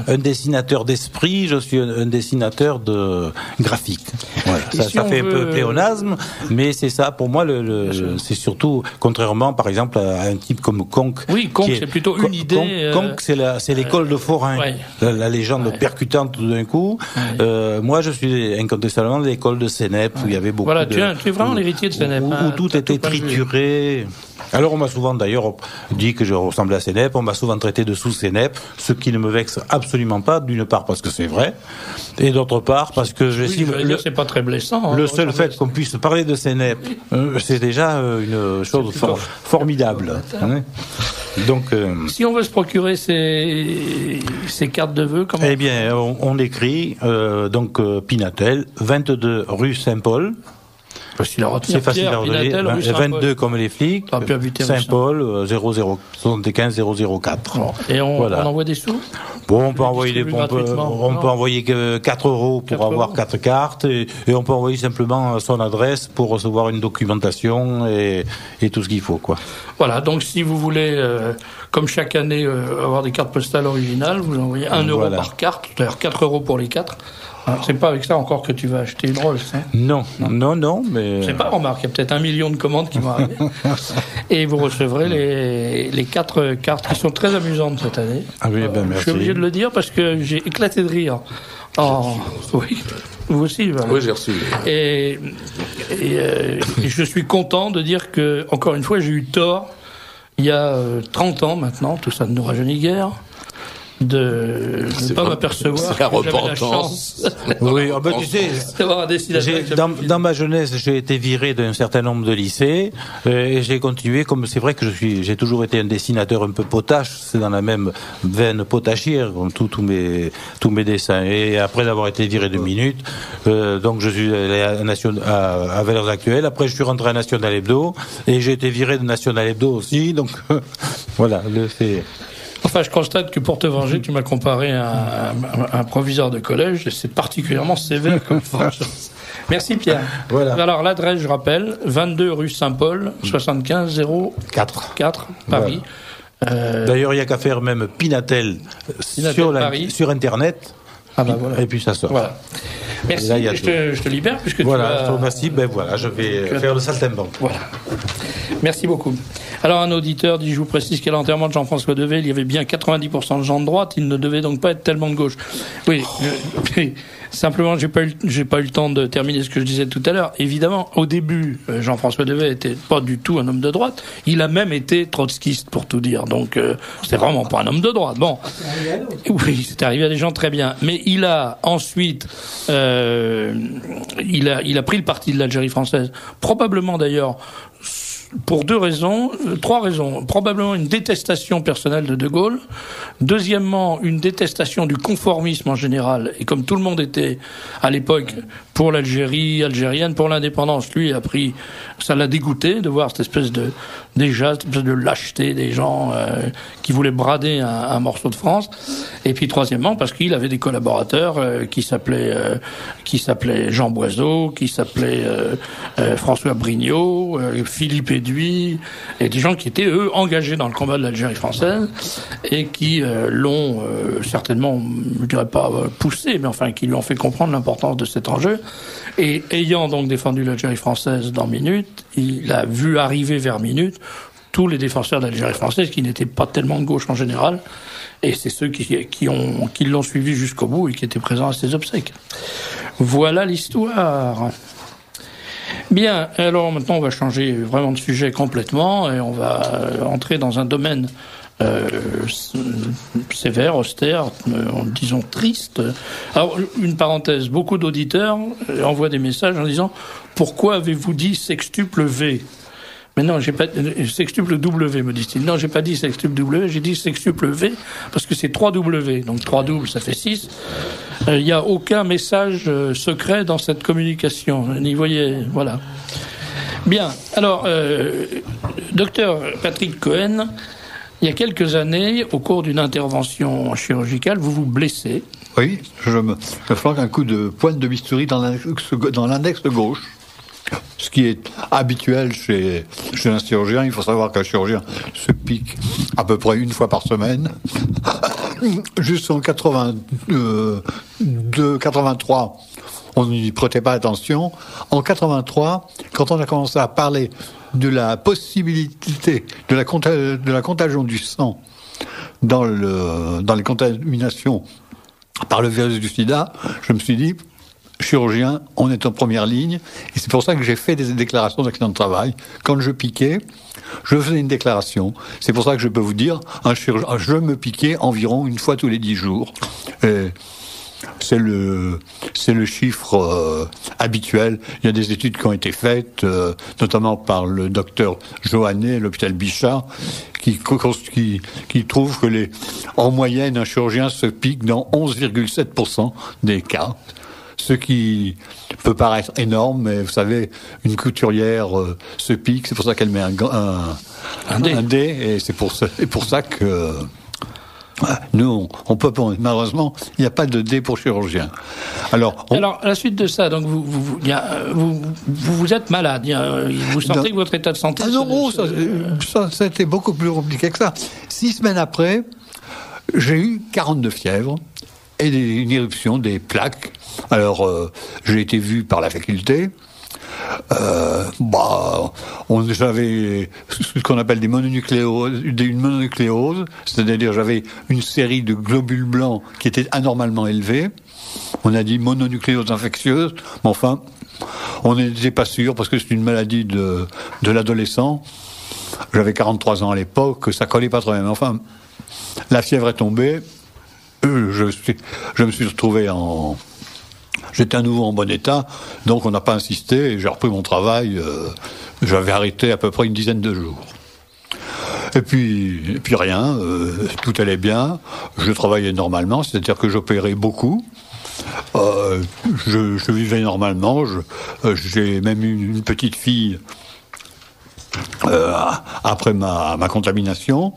un dessinateur d'esprit, je suis un dessinateur de graphique. Voilà. Ça fait un peu pléonasme, mais c'est ça pour moi c'est surtout contrairement par exemple à un type comme Conque. Oui, Conque c'est plutôt une idée. Conque c'est l'école de Forain, la légende percutante tout d'un coup. Moi je suis incontestablement de l'école de Sénèpe où il y avait beaucoup de... tu es vraiment l'héritier de Sénèpe. Où tout était trituré. Alors on m'a souvent d'ailleurs dit que je ressemblais à Sénèpe, on m'a souvent traité de sous-Sénèpe, ce qui ne me vexe absolument pas, d'une part parce que c'est vrai, et d'autre part parce que j'estime... c'est pas très blessant. Le seul fait qu'on puisse parler de Sénèpe, c'est déjà une chose formidable. Donc, si on veut se procurer ces cartes de vœux, comment... Eh bien, on écrit Pinatel, 22 rue Saint-Paul. C'est facile à retenir. 22 comme les flics. Saint-Paul, 075 004. Bon. Et on envoie des sous? Bon, on peut envoyer on peut envoyer que 4 euros pour avoir 4 cartes et on peut envoyer simplement son adresse pour recevoir une documentation et tout ce qu'il faut, quoi. Voilà. Donc, si vous voulez, comme chaque année, avoir des cartes postales originales, vous envoyez 1 euro par carte, c'est-à-dire 4 euros pour les 4. C'est pas avec ça encore que tu vas acheter une Rolls, hein? Non, mais... C'est pas, remarque, il y a peut-être 1 million de commandes qui vont arriver. Et vous recevrez les 4 cartes qui sont très amusantes cette année. Ah oui, merci. Je suis obligé de le dire parce que j'ai éclaté de rire. Oui, vous aussi. Voilà. Oui, j'ai reçu. Et je suis content de dire que, encore une fois, j'ai eu tort, il y a 30 ans maintenant, tout ça ne nous rajeunit guère, de ne pas m'apercevoir. C'est la repentance. Oui, tu sais, d'avoir un dessinateur. Dans ma jeunesse, j'ai été viré d'un certain nombre de lycées et j'ai continué. Comme c'est vrai que j'ai toujours été un dessinateur un peu potache, c'est dans la même veine potachière comme tous mes dessins. Et après avoir été viré de minutes, donc je suis allé à Valeurs Actuelles. Après, je suis rentré à National Hebdo et j'ai été viré de National Hebdo aussi. Donc voilà, c'est... Enfin, je constate que pour te venger, tu m'as comparé à un proviseur de collège, et c'est particulièrement sévère comme vengeance. Merci Pierre. Voilà. Alors l'adresse, je rappelle, 22 rue Saint-Paul, 75 004 Paris. Voilà. D'ailleurs, il n'y a qu'à faire même Pinatel sur Internet. Ah bah voilà. Et puis ça sort. Voilà. Merci, là, je te libère puisque voilà, je te remercie. Je vais faire le saltimbanque. Voilà. Merci beaucoup. Alors un auditeur dit, je vous précise qu'à l'enterrement de Jean-François Devaix, il y avait bien 90% de gens de droite, il ne devait donc pas être tellement de gauche. Oui, simplement, j'ai pas eu le temps de terminer ce que je disais tout à l'heure. Évidemment, au début, Jean-François Devaix était pas du tout un homme de droite. Il a même été trotskiste, pour tout dire. Donc, c'était vraiment pas un homme de droite. Bon. Oui, c'est arrivé à des gens très bien. Mais il a ensuite, il a pris le parti de l'Algérie française. Probablement d'ailleurs, pour trois raisons. Probablement une détestation personnelle de Gaulle. Deuxièmement, une détestation du conformisme en général. Et comme tout le monde était à l'époque pour l'Algérie algérienne, pour l'indépendance, lui ça l'a dégoûté de voir cette espèce de lâcheté des gens qui voulaient brader un morceau de France. Et puis troisièmement, parce qu'il avait des collaborateurs qui s'appelaient Jean Boiseau, qui s'appelait François Brignot, Philippe Eduy, et des gens qui étaient, eux, engagés dans le combat de l'Algérie française, et qui l'ont certainement, je dirais pas poussé, mais enfin, qui lui ont fait comprendre l'importance de cet enjeu. Et ayant donc défendu l'Algérie française dans Minute, il a vu arriver vers Minute tous les défenseurs de l'Algérie française qui n'étaient pas tellement de gauche en général, et c'est ceux qui l'ont suivi jusqu'au bout et qui étaient présents à ses obsèques. Voilà l'histoire. Bien, alors maintenant on va changer vraiment de sujet complètement et on va entrer dans un domaine sévère, austère, disons triste. Alors, une parenthèse, beaucoup d'auditeurs envoient des messages en disant « Pourquoi avez-vous dit sextuple V ?» Mais non, j'ai pas sextuple W, me disent-ils. Non, j'ai pas dit sextuple W, j'ai dit sextuple V, parce que c'est 3 W, donc 3 doubles, ça fait 6. Il n'y a aucun message secret dans cette communication. N'y voyez, voilà. Bien, alors, docteur Patrick Cohen, il y a quelques années, au cours d'une intervention chirurgicale, vous vous blessez. Oui, je me flanque un coup de pointe de bistouri dans l'index gauche. Ce qui est habituel chez un chirurgien. Il faut savoir qu'un chirurgien se pique à peu près une fois par semaine. Jusqu'en 83, on n'y prêtait pas attention. En 83, quand on a commencé à parler de la possibilité de la contagion du sang dans les contaminations par le virus du sida, je me suis dit, chirurgien, on est en première ligne, et c'est pour ça que j'ai fait des déclarations d'accident de travail. Quand je piquais, je faisais une déclaration. C'est pour ça que je peux vous dire, je me piquais environ une fois tous les 10 jours. Et c'est le chiffre habituel. Il y a des études qui ont été faites, notamment par le docteur Johannet, à l'hôpital Bichat, qui trouve que en moyenne, un chirurgien se pique dans 11,7% des cas. Ce qui peut paraître énorme, mais vous savez, une couturière se pique, c'est pour ça qu'elle met un dé, et c'est pour ça que nous, on peut pas, malheureusement, il n'y a pas de dé pour chirurgien. Alors, à la suite de ça, donc vous êtes malade, vous sentez que votre état de santé... Ah non, ça a été beaucoup plus compliqué que ça. 6 semaines après, j'ai eu 42 fièvres et une éruption des plaques. Alors, j'ai été vu par la faculté. J'avais ce qu'on appelle une mononucléose, c'est-à-dire j'avais une série de globules blancs qui étaient anormalement élevés. On a dit mononucléose infectieuse, mais enfin, on n'était pas sûr parce que c'est une maladie de l'adolescent. J'avais 43 ans à l'époque, ça collait pas trop bien. Mais enfin, la fièvre est tombée. Je me suis retrouvé j'étais à nouveau en bon état, donc on n'a pas insisté, et j'ai repris mon travail, j'avais arrêté à peu près une dizaine de jours. Et puis rien, tout allait bien, je travaillais normalement, c'est-à-dire que j'opérais beaucoup, je vivais normalement, j'ai même eu une petite fille après ma contamination.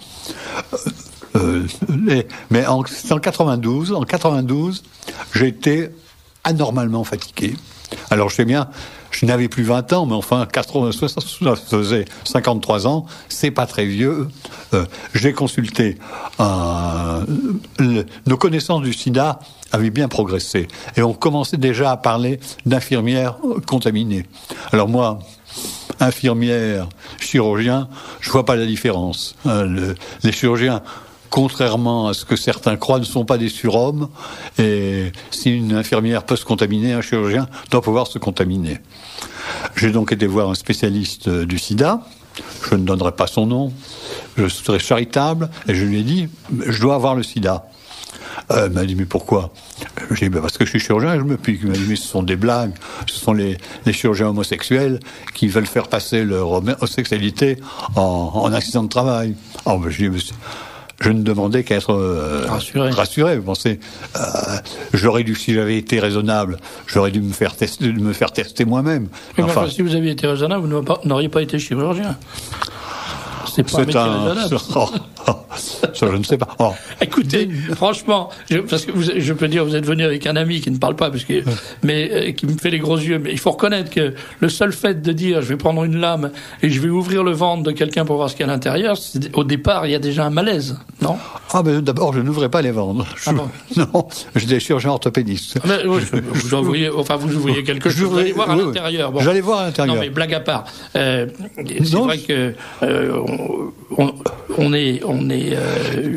Mais en 92, j'ai été anormalement fatigué. Alors je sais bien, je n'avais plus 20 ans, mais enfin, ça faisait 53 ans, c'est pas très vieux. J'ai consulté nos connaissances du sida avaient bien progressé, et on commençait déjà à parler d'infirmières contaminées. Alors moi, infirmière, chirurgien, je vois pas la différence. Les chirurgiens, contrairement à ce que certains croient, ne sont pas des surhommes, et si une infirmière peut se contaminer, un chirurgien doit pouvoir se contaminer. J'ai donc été voir un spécialiste du sida, je ne donnerai pas son nom, je serai charitable, et je lui ai dit, je dois avoir le sida. Elle m'a dit, mais pourquoi? J'ai dit, parce que je suis chirurgien, et je me pique. Elle m'a dit, mais ce sont des blagues. Ce sont les chirurgiens homosexuels qui veulent faire passer leur homosexualité en accident de travail. Alors, j'ai dit, je ne demandais qu'à être rassuré. Vous pensez, j'aurais dû, si j'avais été raisonnable, j'aurais dû me faire tester moi-même. Mais enfin, si vous aviez été raisonnable, vous n'auriez pas été chirurgien. C'est pas un métier raisonnable. Ça, je ne sais pas. Oh. Écoutez, franchement, parce que je peux dire, vous êtes venu avec un ami qui ne parle pas, mais qui me fait les gros yeux. Mais il faut reconnaître que le seul fait de dire, je vais prendre une lame et je vais ouvrir le ventre de quelqu'un pour voir ce qu'il y a à l'intérieur, au départ, il y a déjà un malaise, non? Ah, ben d'abord, je n'ouvrais pas les ventres. Non, j'étais chirurgien orthopédiste. Mais, oui, vous ouvriez quelque chose. Vous allez voir à l'intérieur. Bon. J'allais voir à l'intérieur. Non, mais blague à part. C'est vrai que on est.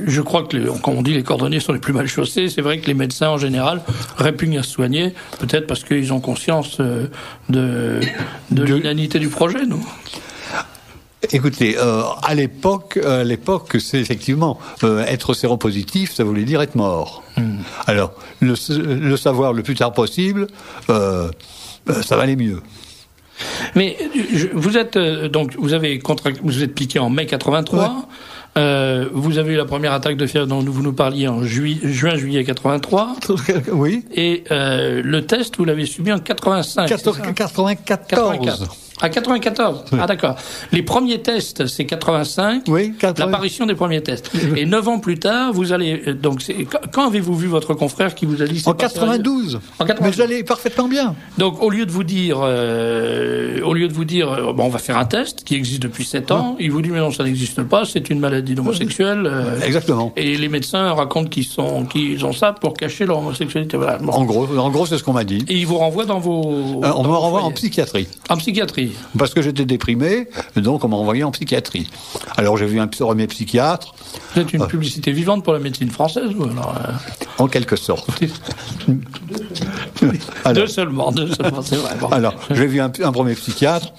Je crois que, comme on dit, les cordonniers sont les plus mal chaussés. C'est vrai que les médecins, en général, répugnent à se soigner, peut-être parce qu'ils ont conscience de l'inanité du projet, non? Écoutez, à l'époque, c'est effectivement être séropositif, ça voulait dire être mort. Alors, le savoir le plus tard possible, ça valait mieux. Mais vous êtes vous êtes piqué en mai 83. Ouais. Vous avez eu la première attaque de fièvre dont vous nous parliez en juin-juillet 83. Oui. Et le test, vous l'avez subi en 85. 94. À 94. Oui. Ah, d'accord. Les premiers tests, c'est 85. Oui, l'apparition des premiers tests. Et 9 ans plus tard, vous allez, donc, quand avez-vous vu votre confrère qui vous a dit en 92. En 92. Mais j'allais parfaitement bien. Donc, au lieu de vous dire, bon, on va faire un test qui existe depuis 7 ans, il vous dit, mais non, ça n'existe pas, c'est une maladie d'homosexuel. Exactement. Et les médecins racontent qu'ils ont ça pour cacher leur homosexualité. Voilà. Bon. En gros, c'est ce qu'on m'a dit. Et ils vous renvoient dans vos... on me renvoie en psychiatrie. En psychiatrie. Parce que j'étais déprimé, donc on m'a envoyé en psychiatrie. Alors j'ai vu un premier psychiatre. Vous êtes une publicité vivante pour la médecine française, ou alors En quelque sorte. Deux seulement, c'est vrai. Bon. Alors j'ai vu un premier psychiatre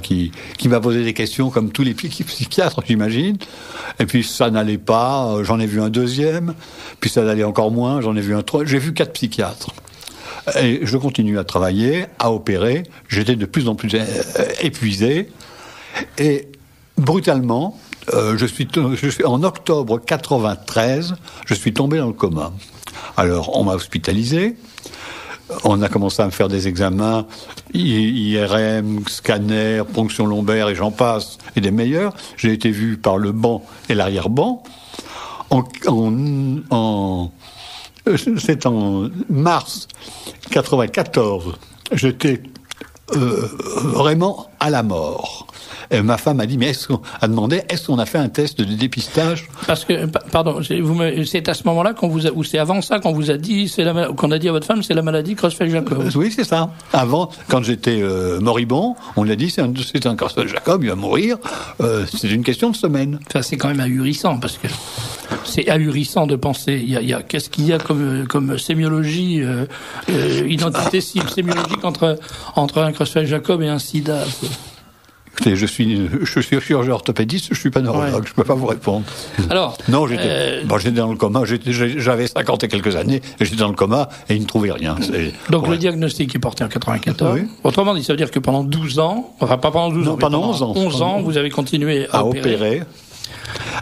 qui m'a posé des questions comme tous les psychiatres, j'imagine. Et puis ça n'allait pas, j'en ai vu un deuxième, puis ça n'allait encore moins, j'en ai vu un troisième. J'ai vu 4 psychiatres. Et je continue à travailler, à opérer. J'étais de plus en plus épuisé. Et brutalement, je suis en octobre 93, je suis tombé dans le coma. Alors, on m'a hospitalisé. On a commencé à me faire des examens, IRM, scanner, ponction lombaire, et j'en passe, et des meilleurs. J'ai été vu par le banc et l'arrière-banc. C'est en mars 94. J'étais vraiment à la mort. Et ma femme a dit, mais est-ce qu'on a fait un test de dépistage? Parce que, pardon, c'est à ce moment-là ou c'est avant ça qu'on vous a dit, qu'on a dit à votre femme, c'est la maladie Creutzfeldt-Jakob. Oui, c'est ça. Avant, quand j'étais moribond, on a dit, c'est un Creutzfeldt-Jakob, il va mourir, c'est une question de semaine. Ça, c'est quand même ahurissant, parce que c'est ahurissant de penser, qu'est-ce qu'il y a comme sémiologie, identité sémiologique entre un Creutzfeldt-Jakob et un sida. Écoutez, je suis chirurgien orthopédiste, je suis pas neurologue, je peux pas vous répondre. Alors, non, j'étais dans le coma, j'avais 50 et quelques années, et j'étais dans le coma, et ils ne trouvaient rien. Donc le diagnostic est porté en 94. Oui. Autrement dit, ça veut dire que pendant 12 ans, enfin pas pendant 12 ans, pendant 11 ans, vous avez continué à opérer.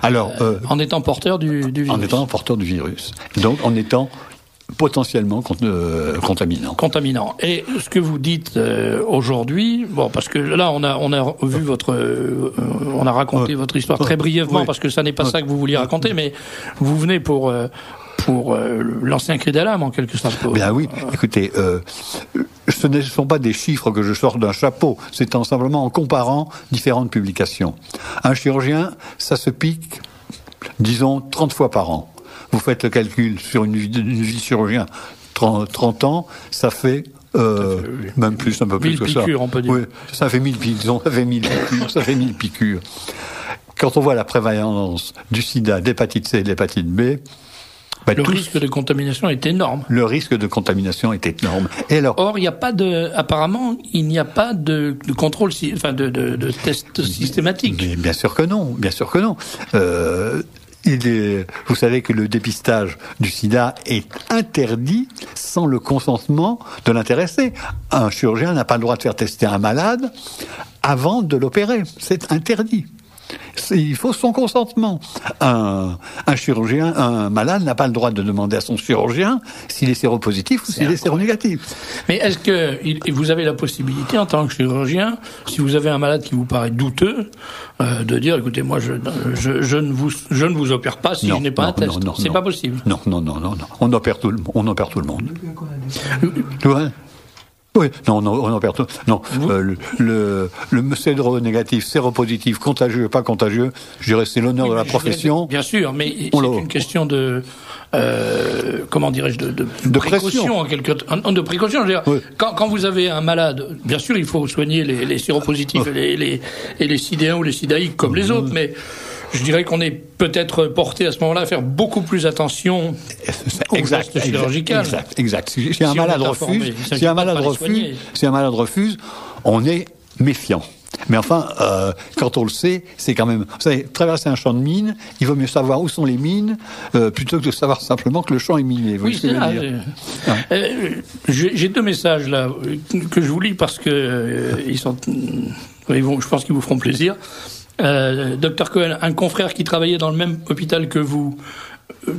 Alors, en étant porteur du virus. En étant porteur du virus. Donc, en étant potentiellement contaminant. Et ce que vous dites aujourd'hui, bon, parce que là on a vu on a raconté votre histoire très brièvement, parce que ça n'est pas ça que vous vouliez raconter, mais vous venez pour lancer un cri d'alarme en quelque sorte. Bien oui, écoutez, ce ne sont pas des chiffres que je sors d'un chapeau, c'est simplement en comparant différentes publications. Un chirurgien, ça se pique, disons, 30 fois par an. Vous faites le calcul sur une vie de chirurgien, 30 ans, ça fait même plus, un peu plus que ça. 1000 piqûres, on peut dire. Oui, ça fait 1000 piqûres. Quand on voit la prévalence du sida, de l'hépatite C et de l'hépatite B, le risque de contamination est énorme. Le risque de contamination est énorme. Et alors, or, apparemment, il n'y a pas de contrôle, enfin de test systématique. Mais bien sûr que non. vous savez que le dépistage du sida est interdit sans le consentement de l'intéressé. Un chirurgien n'a pas le droit de faire tester un malade avant de l'opérer. C'est interdit. Il faut son consentement. Un chirurgien, un malade n'a pas le droit de demander à son chirurgien s'il est séropositif ou s'il est séronégatif. Mais est-ce que vous avez la possibilité, en tant que chirurgien, si vous avez un malade qui vous paraît douteux, de dire, écoutez, moi, je ne vous opère pas si je n'ai pas un test. C'est pas possible. Non. On opère tout le monde. Oui, non, on opère tout. Non, le séronégatif, séropositif, contagieux, pas contagieux, je dirais c'est l'honneur de la profession. Bien sûr, mais c'est une question de comment dirais-je, de précaution en quelque temps. De précaution, je veux dire, oui. Quand vous avez un malade, bien sûr, il faut soigner les séropositifs et les sidéens ou les sidaïques comme les autres, mais je dirais qu'on est peut-être porté à ce moment-là à faire beaucoup plus attention au geste chirurgical. Exact. Si un malade refuse, on est méfiant. Mais enfin, quand on le sait, c'est quand même... Vous savez, traverser un champ de mines, il vaut mieux savoir où sont les mines, plutôt que de savoir simplement que le champ est miné. Oui, c'est ça. J'ai 2 messages là, que je vous lis parce que je pense qu'ils vous feront plaisir. Docteur Cohen, un confrère qui travaillait dans le même hôpital que vous,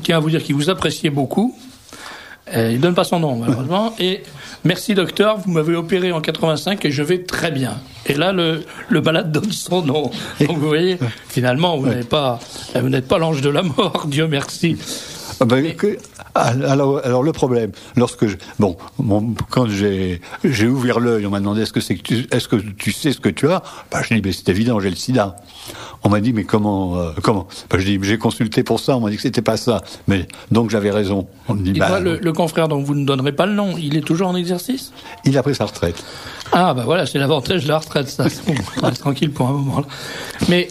tient à vous dire qu'il vous appréciait beaucoup. Il donne pas son nom, malheureusement. Et merci docteur, vous m'avez opéré en 85 et je vais très bien. Et là, le malade donne son nom. Donc vous voyez, finalement, vous n'êtes pas l'ange de la mort, Dieu merci. Alors le problème, quand j'ai ouvert l'œil, on m'a demandé est-ce que tu sais ce que tu as? Je dis c'est évident, j'ai le sida. On m'a dit mais comment? Je dis j'ai consulté pour ça, on m'a dit que c'était pas ça. Mais donc j'avais raison. On me dit le confrère dont vous ne donnerez pas le nom, il est toujours en exercice? Il a pris sa retraite. Ah voilà, c'est l'avantage de la retraite, ça. On reste tranquille pour un moment là. Mais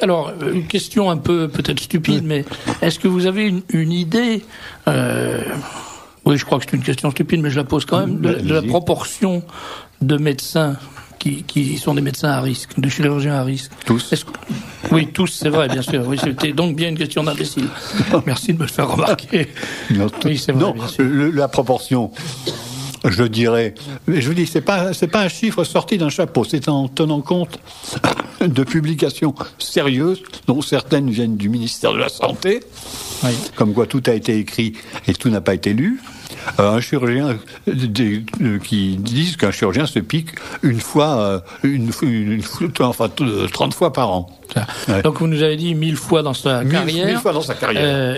alors, une question un peu peut-être stupide, mais est-ce que vous avez une idée? Oui, je crois que c'est une question stupide, mais je la pose quand même, de la proportion de médecins qui sont des médecins à risque, de chirurgiens à risque. Tous. Oui, tous, c'est vrai, bien sûr. Oui, c'était donc bien une question d'imbécile. Merci de me le faire remarquer. Oui, c'est vrai, bien sûr. La proportion, je dirais, je vous dis, c'est pas un chiffre sorti d'un chapeau, c'est en tenant compte de publications sérieuses, dont certaines viennent du ministère de la Santé, oui. Comme quoi tout a été écrit et tout n'a pas été lu. Un chirurgien qui disent qu'un chirurgien se pique 30 fois par an. Ouais. Donc vous nous avez dit 1000 fois dans sa carrière. 1000 fois dans sa carrière.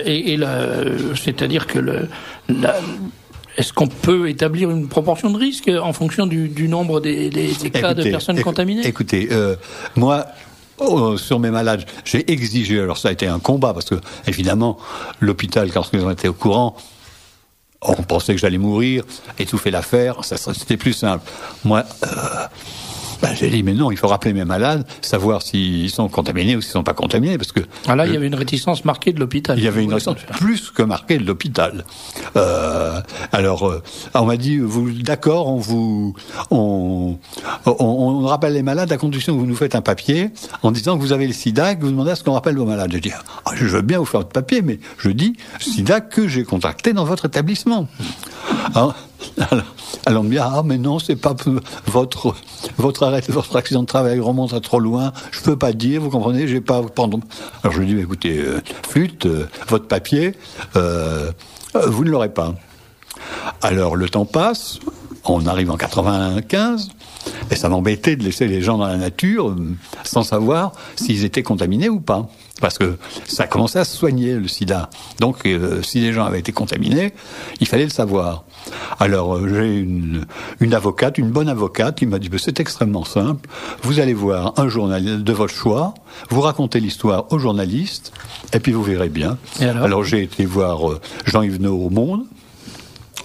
C'est-à-dire que est-ce qu'on peut établir une proportion de risque en fonction du nombre des cas de personnes contaminées? Écoutez, moi, sur mes malades, j'ai exigé, alors ça a été un combat, parce que, évidemment, l'hôpital, quand ils ont été au courant, on pensait que j'allais mourir, étouffer l'affaire, c'était plus simple. Moi, j'ai dit, mais non, il faut rappeler mes malades, savoir s'ils sont contaminés ou s'ils ne sont pas contaminés, parce que... Ah là, il y avait une réticence marquée de l'hôpital. Il y avait une réticence plus que marquée de l'hôpital. On m'a dit, d'accord, on rappelle les malades à condition que vous nous faites un papier en disant que vous avez le sida et que vous demandez à ce qu'on rappelle vos malades. J'ai dit, je veux bien vous faire votre papier, mais je dis sida que j'ai contracté dans votre établissement. Alors on me dit, mais non, c'est pas votre accident de travail remonte à trop loin, je peux pas dire, vous comprenez, j'ai pas... Pardon. Alors je lui dis, écoutez, flûte, votre papier, vous ne l'aurez pas. Alors le temps passe, on arrive en 95, et ça m'embêtait de laisser les gens dans la nature sans savoir s'ils étaient contaminés ou pas. Parce que ça commençait à se soigner, le sida. Donc, si les gens avaient été contaminés, il fallait le savoir. Alors, j'ai une avocate, une bonne avocate, qui m'a dit, c'est extrêmement simple. Vous allez voir un journaliste de votre choix, vous racontez l'histoire au journaliste, et puis vous verrez bien. Alors j'ai été voir Jean-Yves No au Monde.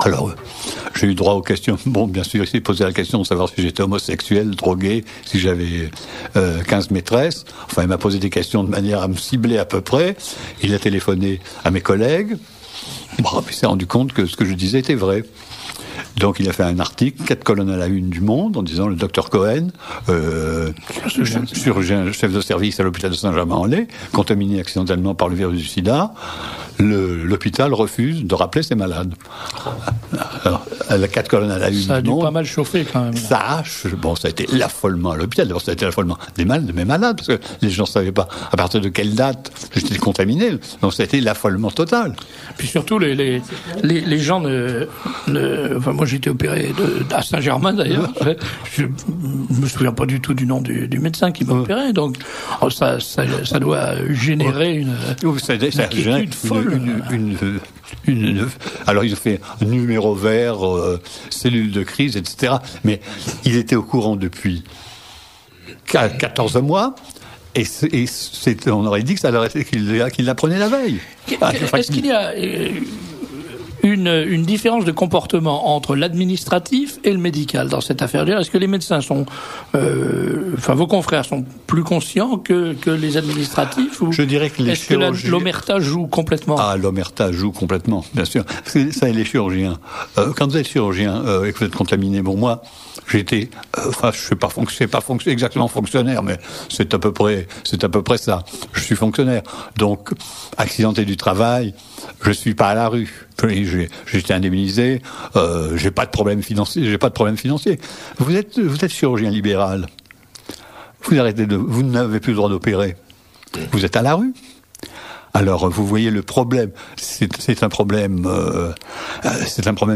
Alors, j'ai eu droit aux questions. Bon, bien sûr, il s'est posé la question de savoir si j'étais homosexuel, drogué, si j'avais 15 maîtresses. Enfin, il m'a posé des questions de manière à me cibler à peu près. Il a téléphoné à mes collègues. Bon, il s'est rendu compte que ce que je disais était vrai. Donc il a fait un article, 4 colonnes à la une du Monde, en disant le docteur Cohen, chirurgien chef de service à l'hôpital de Saint-Germain-en-Laye, contaminé accidentellement par le virus du sida, l'hôpital refuse de rappeler ses malades. Alors, la 4 colonnes à la une du Monde. Ça a dû pas mal chauffer quand même. Ça a été l'affolement à l'hôpital. D'abord, ça a été l'affolement de mes malades, parce que les gens ne savaient pas à partir de quelle date j'étais contaminé. Donc ça a été l'affolement total. Puis surtout, les gens enfin, moi, j'ai été opéré à Saint-Germain, d'ailleurs. Je me souviens pas du tout du nom du médecin qui m'a opéré. Donc, ça doit générer une inquiétude folle. Alors, il a fait un numéro vert, cellule de crise, etc. Mais il était au courant depuis 14 mois. Et on aurait dit que ça qu'il l'apprenait la veille. Est-ce qu'il y a une différence de comportement entre l'administratif et le médical dans cette affaire-là? Est-ce que les médecins sont, vos confrères sont plus conscients que les administratifs, ou je dirais que est-ce que l'omerta joue complètement? Ah, l'omerta joue complètement, bien sûr. Parce que ça, les chirurgiens. Quand vous êtes chirurgien et que vous êtes contaminé, bon, moi, j'étais, je sais pas exactement fonctionnaire, mais c'est à peu près ça. Je suis fonctionnaire. Donc, accidenté du travail, je suis pas à la rue. J'ai été indemnisé, j'ai pas de problème financier. Vous êtes chirurgien libéral. Vous n'avez plus le droit d'opérer. Vous êtes à la rue. Alors, vous voyez le problème. C'est un problème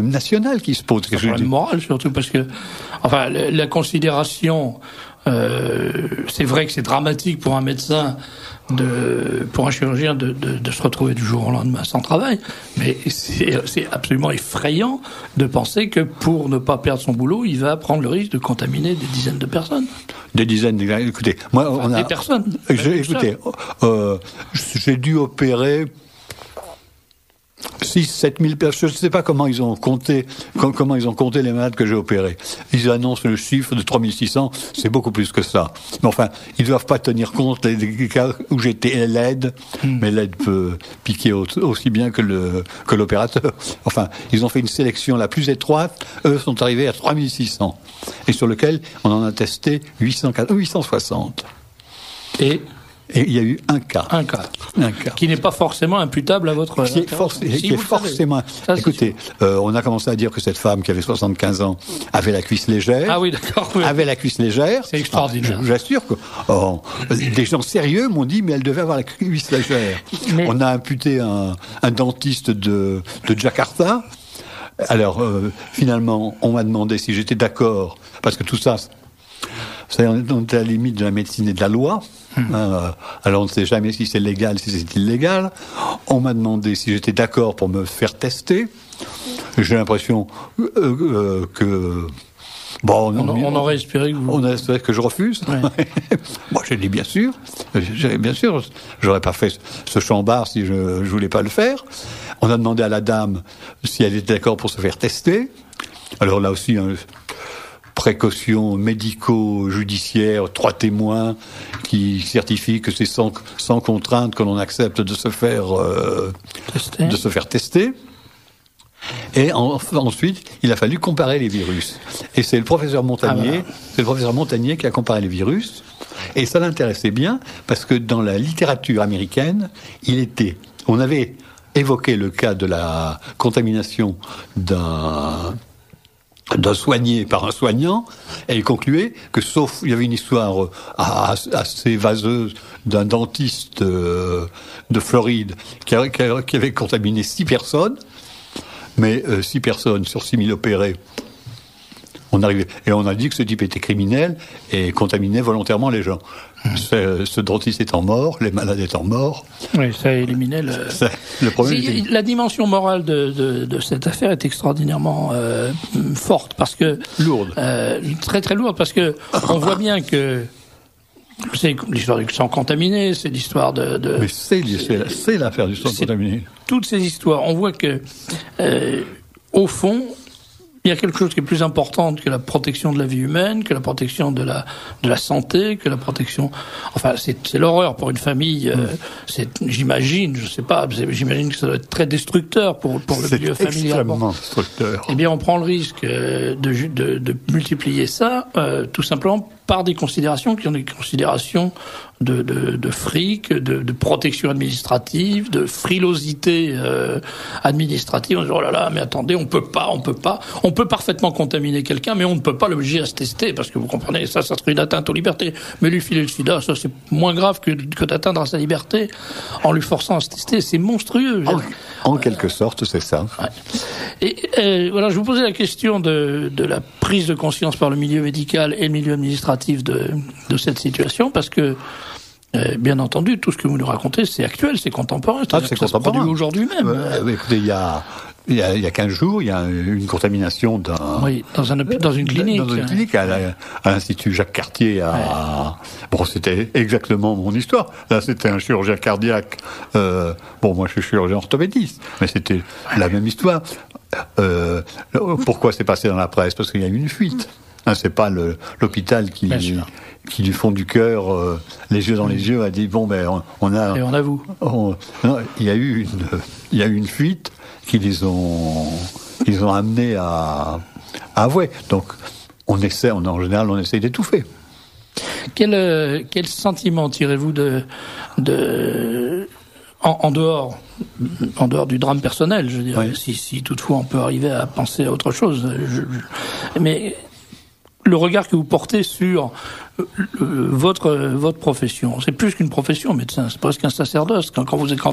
national qui se pose. C'est un problème moral, surtout, parce que, enfin, la considération, c'est vrai que c'est dramatique pour un médecin, pour un chirurgien de se retrouver du jour au lendemain sans travail, mais c'est absolument effrayant de penser que pour ne pas perdre son boulot, il va prendre le risque de contaminer des dizaines de personnes. Écoutez, moi, des personnes. Écoutez, j'ai dû opérer 6-7 000 personnes. Je ne sais pas comment ils ont compté les malades que j'ai opérés. Ils annoncent le chiffre de 3600, c'est beaucoup plus que ça. Mais enfin, ils ne doivent pas tenir compte des cas où j'étais l'aide, mais l'aide peut piquer aussi bien que l'opérateur. Enfin, ils ont fait une sélection la plus étroite, eux sont arrivés à 3600, et sur lequel on en a testé 860. Et il y a eu un cas. Qui n'est pas forcément imputable à votre... Écoutez, on a commencé à dire que cette femme qui avait 75 ans avait la cuisse légère. Ah oui, d'accord. Oui. Avait la cuisse légère. C'est extraordinaire. Je vous assure que des gens sérieux m'ont dit, mais elle devait avoir la cuisse légère. Mais... On a imputé un dentiste de Jakarta. Alors, finalement, on m'a demandé si j'étais d'accord, parce que tout ça... On est à la limite de la médecine et de la loi. Alors on ne sait jamais si c'est légal, si c'est illégal. On m'a demandé si j'étais d'accord pour me faire tester. J'ai l'impression que... Bon, on aurait espéré que vous... On aurait espéré que je refuse. Ouais. Bon, j'ai dit bien sûr. J'aurais pas fait ce chambard si je voulais pas le faire. On a demandé à la dame si elle était d'accord pour se faire tester. Alors là aussi... précautions médico-judiciaires, 3 témoins qui certifient que c'est sans contrainte que l'on accepte de se faire tester. Et ensuite, il a fallu comparer les virus. Et c'est le professeur Montagnier, qui a comparé les virus. Et ça l'intéressait bien parce que dans la littérature américaine, on avait évoqué le cas de la contamination d'un soigné par un soignant, et il concluait que il y avait une histoire assez vaseuse d'un dentiste de Floride qui avait contaminé 6 personnes, mais 6 personnes sur 6 000 opérés. On a dit que ce type était criminel et contaminait volontairement les gens. Ce dentiste étant mort, les malades étant morts. Oui, ça éliminait le problème. La dimension morale de cette affaire est extraordinairement forte, parce que lourde, très très lourde, parce que on voit bien que c'est l'histoire du sang contaminé, c'est l'histoire de... Mais c'est l'affaire du sang contaminé. Toutes ces histoires, on voit que au fond, il y a quelque chose qui est plus important que la protection de la vie humaine, que la protection de la santé, que la protection... Enfin, c'est l'horreur pour une famille. J'imagine, je sais pas, j'imagine que ça doit être très destructeur pour le milieu familial. C'est extrêmement destructeur. Eh bien, on prend le risque de multiplier ça, tout simplement par des considérations qui ont des considérations de fric, de protection administrative, de frilosité administrative. On dit, oh là là, mais attendez, on peut pas. On peut parfaitement contaminer quelqu'un, mais on ne peut pas l'obliger à se tester, parce que vous comprenez, ça serait une atteinte aux libertés. Mais lui filer le sida, ça c'est moins grave que d'atteindre à sa liberté en lui forçant à se tester. C'est monstrueux. En quelque sorte, c'est ça. Ouais. Et voilà, je vous posais la question de la prise de conscience par le milieu médical et le milieu administratif de cette situation, parce que bien entendu, tout ce que vous nous racontez, c'est actuel, c'est contemporain. C'est ça se produit aujourd'hui même. Écoutez, il y a 15 jours, il y a une contamination dans une clinique. Dans une clinique, à l'Institut Jacques Cartier. Bon, c'était exactement mon histoire. Là, c'était un chirurgien cardiaque. Moi, je suis chirurgien orthopédiste, mais c'était la même histoire. Pourquoi c'est passé dans la presse? Parce qu'il y a eu une fuite. C'est pas l'hôpital qui du fond du cœur, les yeux dans les yeux, a dit bon on a. Et on avoue. Il y a eu une fuite qui les ont amenés à avouer. Donc en général on essaye d'étouffer. Quel sentiment tirez-vous en dehors du drame personnel, je dirais, si toutefois on peut arriver à penser à autre chose. Mais le regard que vous portez sur votre profession, c'est plus qu'une profession, médecin, c'est presque un sacerdoce. Quand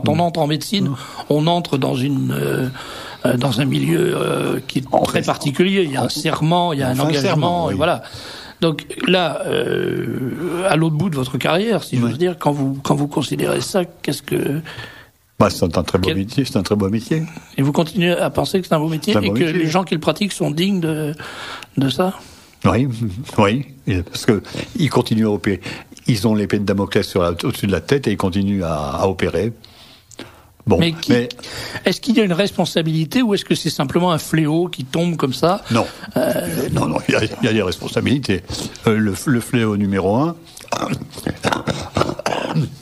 on entre en médecine, on entre dans un milieu qui est très particulier. Il y a un serment, il y a un engagement, et voilà. Donc là, à l'autre bout de votre carrière, si j'ose dire, quand vous considérez ça, qu'est-ce que... c'est un très beau métier, c'est un très beau métier. Et vous continuez à penser que c'est un beau métier et que les gens qui le pratiquent sont dignes de ça? Oui, parce que ils continuent à opérer. Ils ont l'épée de Damoclès au-dessus de la tête et ils continuent à opérer. Bon, mais est-ce qu'il y a une responsabilité ou est-ce que c'est simplement un fléau qui tombe comme ça? Non, non, il y a des responsabilités. Le fléau numéro 1,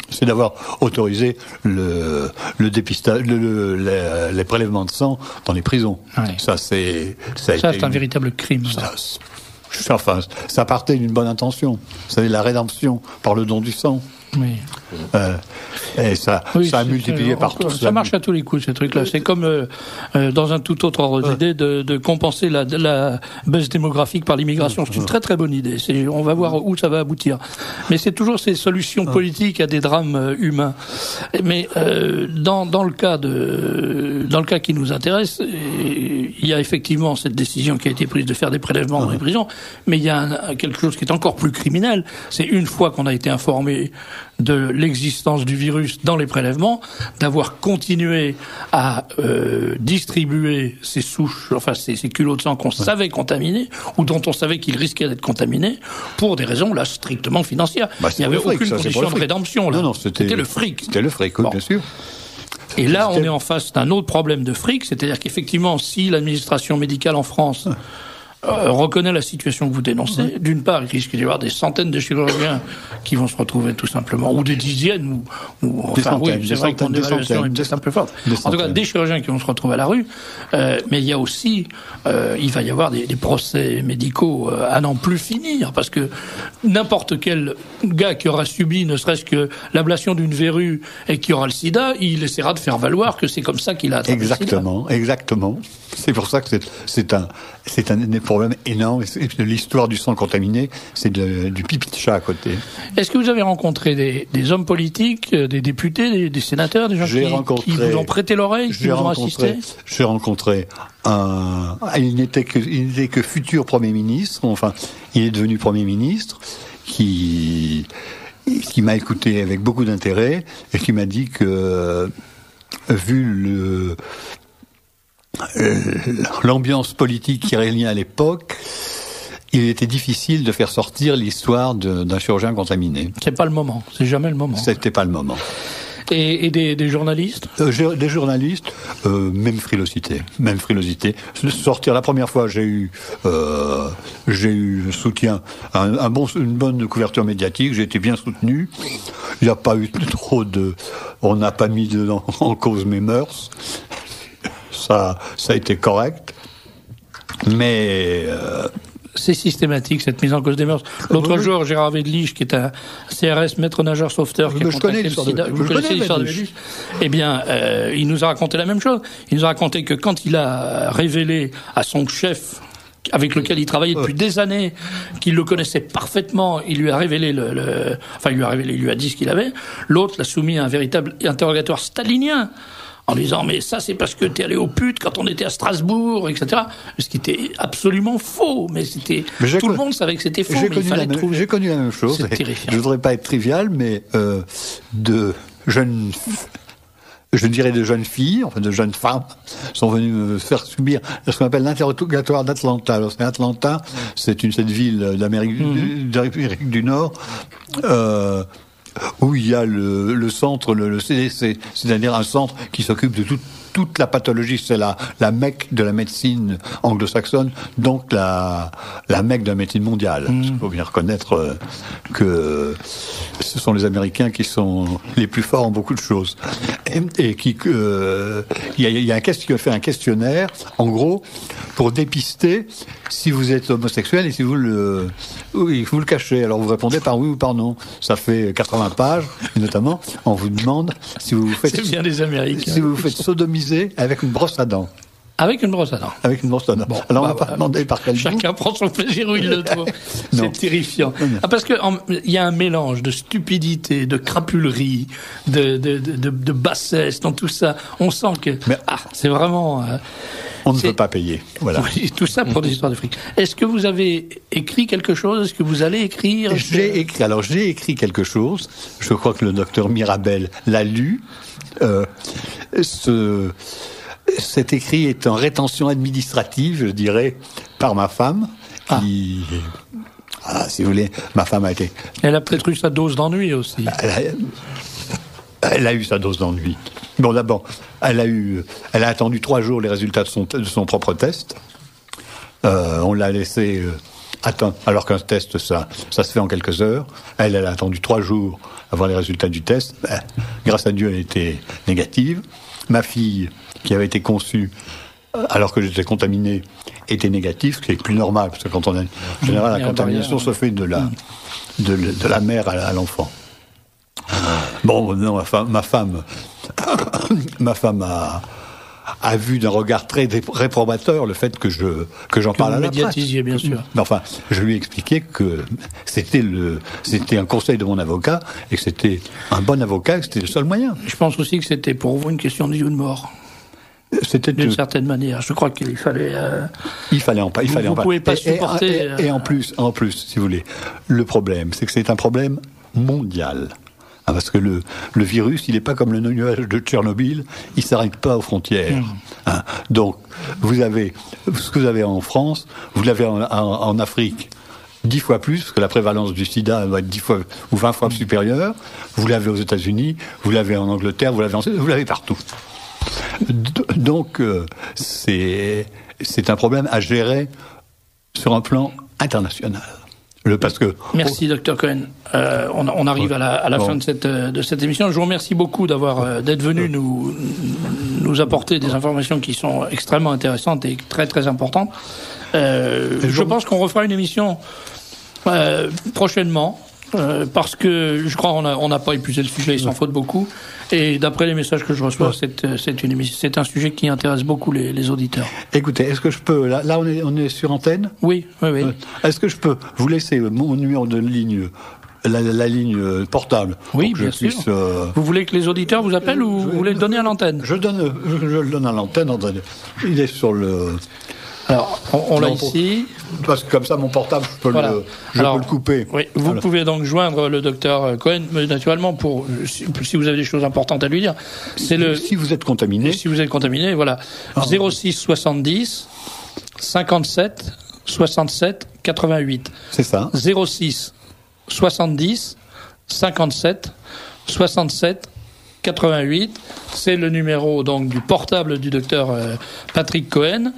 c'est d'avoir autorisé le dépistage, les prélèvements de sang dans les prisons. Ouais. Ça c'est un véritable crime. Ça partait d'une bonne intention. C'est la rédemption par le don du sang. Oui. Et ça a multiplié partout. Ça marche à tous les coups, ces trucs-là. C'est comme dans un tout autre ordre d'idée de compenser la baisse démographique par l'immigration. C'est une très très bonne idée. On va voir où ça va aboutir. Mais c'est toujours ces solutions politiques à des drames humains. Mais dans le cas qui nous intéresse, il y a effectivement cette décision qui a été prise de faire des prélèvements dans les prisons. Mais il y a quelque chose qui est encore plus criminel. C'est une fois qu'on a été informé de l'existence du virus dans les prélèvements, d'avoir continué à distribuer ces souches, enfin ces culots de sang qu'on savait contaminés ou dont on savait qu'ils risquaient d'être contaminés pour des raisons là strictement financières. Il n'y avait aucune condition de rédemption là. Non, c'était le fric. C'était le fric, oui, bien sûr. Et là, on est en face d'un autre problème de fric, c'est-à-dire qu'effectivement, si l'administration médicale en France reconnaît la situation que vous dénoncez, d'une part, il risque d'y avoir des centaines de chirurgiens qui vont se retrouver tout simplement, ou des dizaines, enfin oui, c'est vrai que mon évaluation est peut-être un peu forte. En tout cas, des chirurgiens qui vont se retrouver à la rue, mais il y a aussi, il va y avoir des procès médicaux à n'en plus finir, parce que n'importe quel gars qui aura subi ne serait-ce que l'ablation d'une verrue et qui aura le sida, il essaiera de faire valoir que c'est comme ça qu'il a attrapé le sida. Exactement. C'est pour ça que c'est un des problèmes énormes. L'histoire du sang contaminé, c'est du pipi de chat à côté. Est-ce que vous avez rencontré des hommes politiques, des députés, des sénateurs, des gens qui vous ont prêté l'oreille, qui vous ont assisté? J'ai rencontré il n'était que futur Premier ministre, enfin, il est devenu Premier ministre, qui m'a écouté avec beaucoup d'intérêt et qui m'a dit que, vu l'ambiance politique qui régnait à l'époque, il était difficile de faire sortir l'histoire d'un chirurgien contaminé. C'est pas le moment, c'est jamais le moment. C'était pas le moment. Et des journalistes? Des journalistes, même frilosité. Sortir la première fois, j'ai eu soutien, une bonne couverture médiatique. J'ai été bien soutenu. Il n'y a pas eu trop on n'a pas mis en cause mes mœurs. Ça a été correct. Mais c'est systématique, cette mise en cause des mœurs. L'autre jour, Gérard Védeliche, qui est un CRS, maître nageur sauveteur, qui a contracté le sida. Vous connaissez l'histoire de Védeliche? Eh bien, il nous a raconté la même chose. Il nous a raconté que quand il a révélé à son chef, avec lequel il travaillait depuis des années, qu'il le connaissait parfaitement, il lui a révélé il lui a dit ce qu'il avait. L'autre l'a soumis à un véritable interrogatoire stalinien, en disant mais ça c'est parce que t'es allé au putes quand on était à Strasbourg, etc. Ce qui était absolument faux, mais tout le monde savait que c'était faux. J'ai connu la même chose. C'est terrifiant. Je voudrais pas être trivial, mais de jeunes filles, enfin de jeunes femmes, sont venues me faire subir ce qu'on appelle l'interrogatoire d'Atlanta. Alors Atlanta, c'est cette ville d'Amérique du Nord. Où il y a le centre, le CDC, c'est-à-dire un centre qui s'occupe de toute la pathologie. C'est la Mecque de la médecine anglo-saxonne, donc la Mecque de la médecine mondiale. Il faut bien reconnaître que ce sont les Américains qui sont les plus forts en beaucoup de choses. Et il y a fait un questionnaire, en gros, pour dépister si vous êtes homosexuel et si vous le cachez. Alors vous répondez par oui ou par non. Ça fait 80 pages, et notamment, on vous demande si vous vous faites... C'est bien les Américains. Si vous vous faites sodomiser avec une brosse à dents. Avec une brosse à dents. Avec une brosse à dents. Bon, alors on va pas demander par quel bout. Chacun prend son plaisir où il le trouve. C'est terrifiant. Parce que il y a un mélange de stupidité, de crapulerie, de bassesse dans tout ça. On sent que c'est vraiment... on ne peut pas payer. Voilà. Oui, tout ça pour des histoires de fric. Est-ce que vous avez écrit quelque chose? Est-ce que vous allez écrire? J'ai écrit quelque chose. Je crois que le docteur Mirabel l'a lu. Cet écrit est en rétention administrative, je dirais, par ma femme, qui... si vous voulez, ma femme a été... Elle a peut-être eu sa dose d'ennui aussi. Elle a eu sa dose d'ennui. Bon, d'abord, elle a attendu 3 jours les résultats de son propre test. On l'a laissé attendre, alors qu'un test, ça se fait en quelques heures. Elle a attendu 3 jours avant les résultats du test. Grâce à Dieu, elle était négative. Ma fille, qui avait été conçue alors que j'étais contaminé, était négative, ce qui est plus normal, parce que quand on a... En général, la contamination se fait de la mère à l'enfant. Bon, non, ma femme a vu d'un regard très réprobateur le fait que j'en parle à la presse. Médiatisiez, bien sûr. Mais enfin, je lui ai expliqué que c'était un conseil de mon avocat, et que c'était un bon avocat, que c'était le seul moyen. Je pense aussi que c'était pour vous une question de vie ou de mort. C'était d'une certaine manière. Je crois qu'il fallait... Il fallait en parler. Vous ne pouvez pas supporter... Et en plus, si vous voulez, le problème, c'est que c'est un problème mondial. Parce que le virus, il n'est pas comme le nuage de Tchernobyl, il ne s'arrête pas aux frontières. Donc, ce que vous avez en France, vous l'avez en Afrique 10 fois plus, parce que la prévalence du sida va être 10 fois ou 20 fois supérieure. Vous l'avez aux États-Unis, vous l'avez en Angleterre, vous l'avez partout. Donc, c'est un problème à gérer sur un plan international. Merci, Dr Cohen. On arrive à la fin de cette émission. Je vous remercie beaucoup d'être venu nous apporter des informations qui sont extrêmement intéressantes et très très importantes. Je pense qu'on refera une émission prochainement. Parce que je crois qu'on n'a pas épuisé le sujet, il s'en faut beaucoup. Et d'après les messages que je reçois, c'est un sujet qui intéresse beaucoup les auditeurs. Écoutez, est-ce que je peux... Là on est sur antenne ? Oui. Est-ce que je peux vous laisser mon numéro de ligne, la ligne portable ? Oui, bien sûr. Vous voulez que les auditeurs vous appellent ou vous voulez le donner à l'antenne ? Je le donne à l'antenne. Il est sur le... Alors, on l'a ici. Parce que comme ça, mon portable, je peux le couper. Oui, vous pouvez donc joindre le docteur Cohen, naturellement, si vous avez des choses importantes à lui dire. Si vous êtes contaminé. Si vous êtes contaminé, voilà. 06 70 57 67 88. C'est ça. 06 70 57 67 88. C'est le numéro donc du portable du docteur Patrick Cohen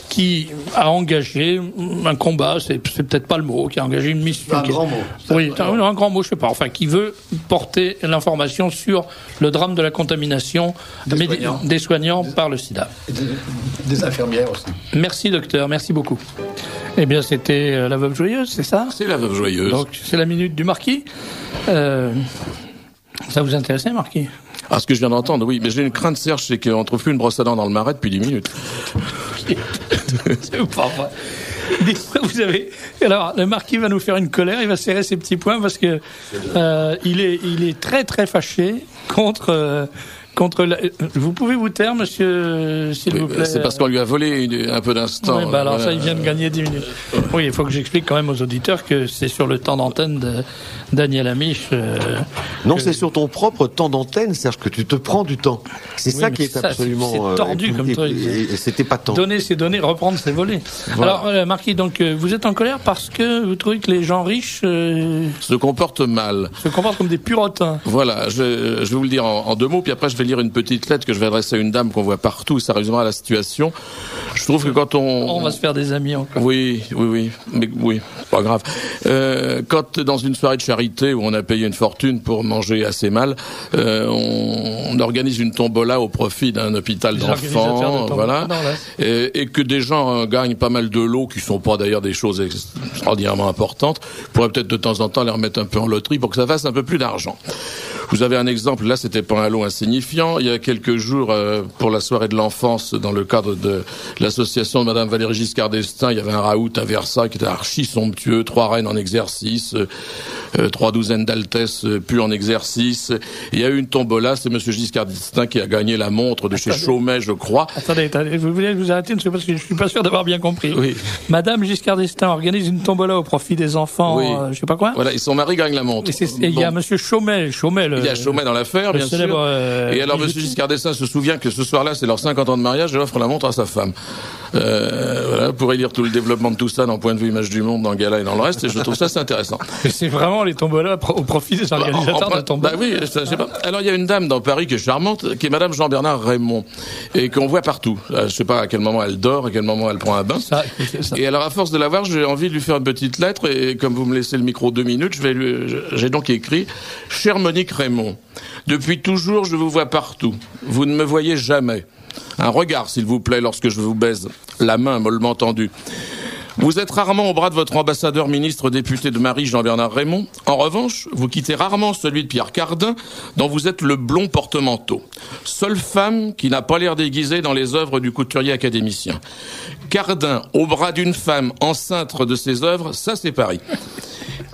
qui a engagé un combat, c'est peut-être pas le mot, qui a engagé une mission. Un grand mot. Oui, un grand mot, je sais pas. Enfin, qui veut porter l'information sur le drame de la contamination des soignants par le sida. Et des infirmières aussi. Merci docteur, merci beaucoup. Eh bien, c'était la Veuve Joyeuse, c'est ça ? C'est la Veuve Joyeuse. Donc, c'est la minute du Marquis. Ça vous intéressait, Marquis ? Ah, ce que je viens d'entendre, oui. Mais j'ai une crainte, Serge, c'est qu'on ne trouve plus une brosse à dents dans le Marais depuis 10 minutes. C'est pas vrai. Vous avez... Alors, le Marquis va nous faire une colère, il va serrer ses petits poings parce que il est très très fâché contre Vous pouvez vous taire, monsieur, s'il vous plaît. C'est parce qu'on lui a volé un peu d'instant. Oui, alors ça, il vient de gagner 10 minutes. Oui, il faut que j'explique quand même aux auditeurs que c'est sur le temps d'antenne de Daniel Amiche. Non, c'est sur ton propre temps d'antenne, Serge, que tu te prends du temps. C'est ça qui est absolument... C'est tordu comme truc. Et c'était pas tant. Donner, c'est donner, reprendre, c'est voler. Voilà. Alors, Marquis, donc, vous êtes en colère parce que vous trouvez que les gens riches... se comportent mal. Se comportent comme des purotins. Voilà, je vais vous le dire en 2 mots, puis après je vais lire une petite lettre que je vais adresser à une dame qu'on voit partout, ça résumera la situation. Je trouve que quand on va se faire des amis encore. Oui, mais oui, pas grave. Quand dans une soirée de charité où on a payé une fortune pour manger assez mal, on organise une tombola au profit d'un hôpital d'enfants, voilà, et que des gens gagnent pas mal de lots qui sont pas d'ailleurs des choses extraordinairement importantes, pourrait peut-être de temps en temps les remettre un peu en loterie pour que ça fasse un peu plus d'argent. Vous avez un exemple, là c'était pas un lot insignifiant, il y a quelques jours pour la soirée de l'enfance dans le cadre de l'association de Madame Valérie Giscard d'Estaing, il y avait un raout à Versailles qui était archi somptueux, 3 reines en exercice, 3 douzaines d'altesses plus en exercice. Il y a eu une tombola, c'est Monsieur Giscard d'Estaing qui a gagné la montre de chez Chaumet, je crois. Attendez, vous voulez vous arrêter, parce que je suis pas sûr d'avoir bien compris. Oui. Madame Giscard d'Estaing organise une tombola au profit des enfants, oui. Je sais pas quoi. Voilà, et son mari gagne la montre. Et il y a Monsieur Chaumet, il y a Chaumet dans l'affaire, bien sûr. Et alors, Monsieur Giscard d'Estaing se souvient que ce soir-là, c'est leurs 50 ans de mariage et offre la montre à sa femme. Voilà, vous pourrez lire tout le développement de tout ça dans Point de vue Image du Monde, dans Gala et dans le reste, et je trouve ça c'est intéressant. Mais c'est vraiment les tombolas au profit des organisateurs de tombolas. Bah oui, je sais pas. Alors, il y a une dame dans Paris qui est charmante, qui est Madame Jean-Bernard Raymond, et qu'on voit partout. Je sais pas à quel moment elle dort, à quel moment elle prend un bain. Ça. Et alors, à force de la voir, j'ai envie de lui faire une petite lettre, et comme vous me laissez le micro 2 minutes, j'ai donc écrit: Chère Monique Raymond, depuis toujours, je vous vois partout. Vous ne me voyez jamais. Un regard, s'il vous plaît, lorsque je vous baise. La main mollement tendue. Vous êtes rarement au bras de votre ambassadeur, ministre, député de Marie, Jean-Bernard Raymond. En revanche, vous quittez rarement celui de Pierre Cardin, dont vous êtes le blond porte-manteau. Seule femme qui n'a pas l'air déguisée dans les œuvres du couturier académicien. Cardin, au bras d'une femme enceinte de ses œuvres, ça c'est Paris.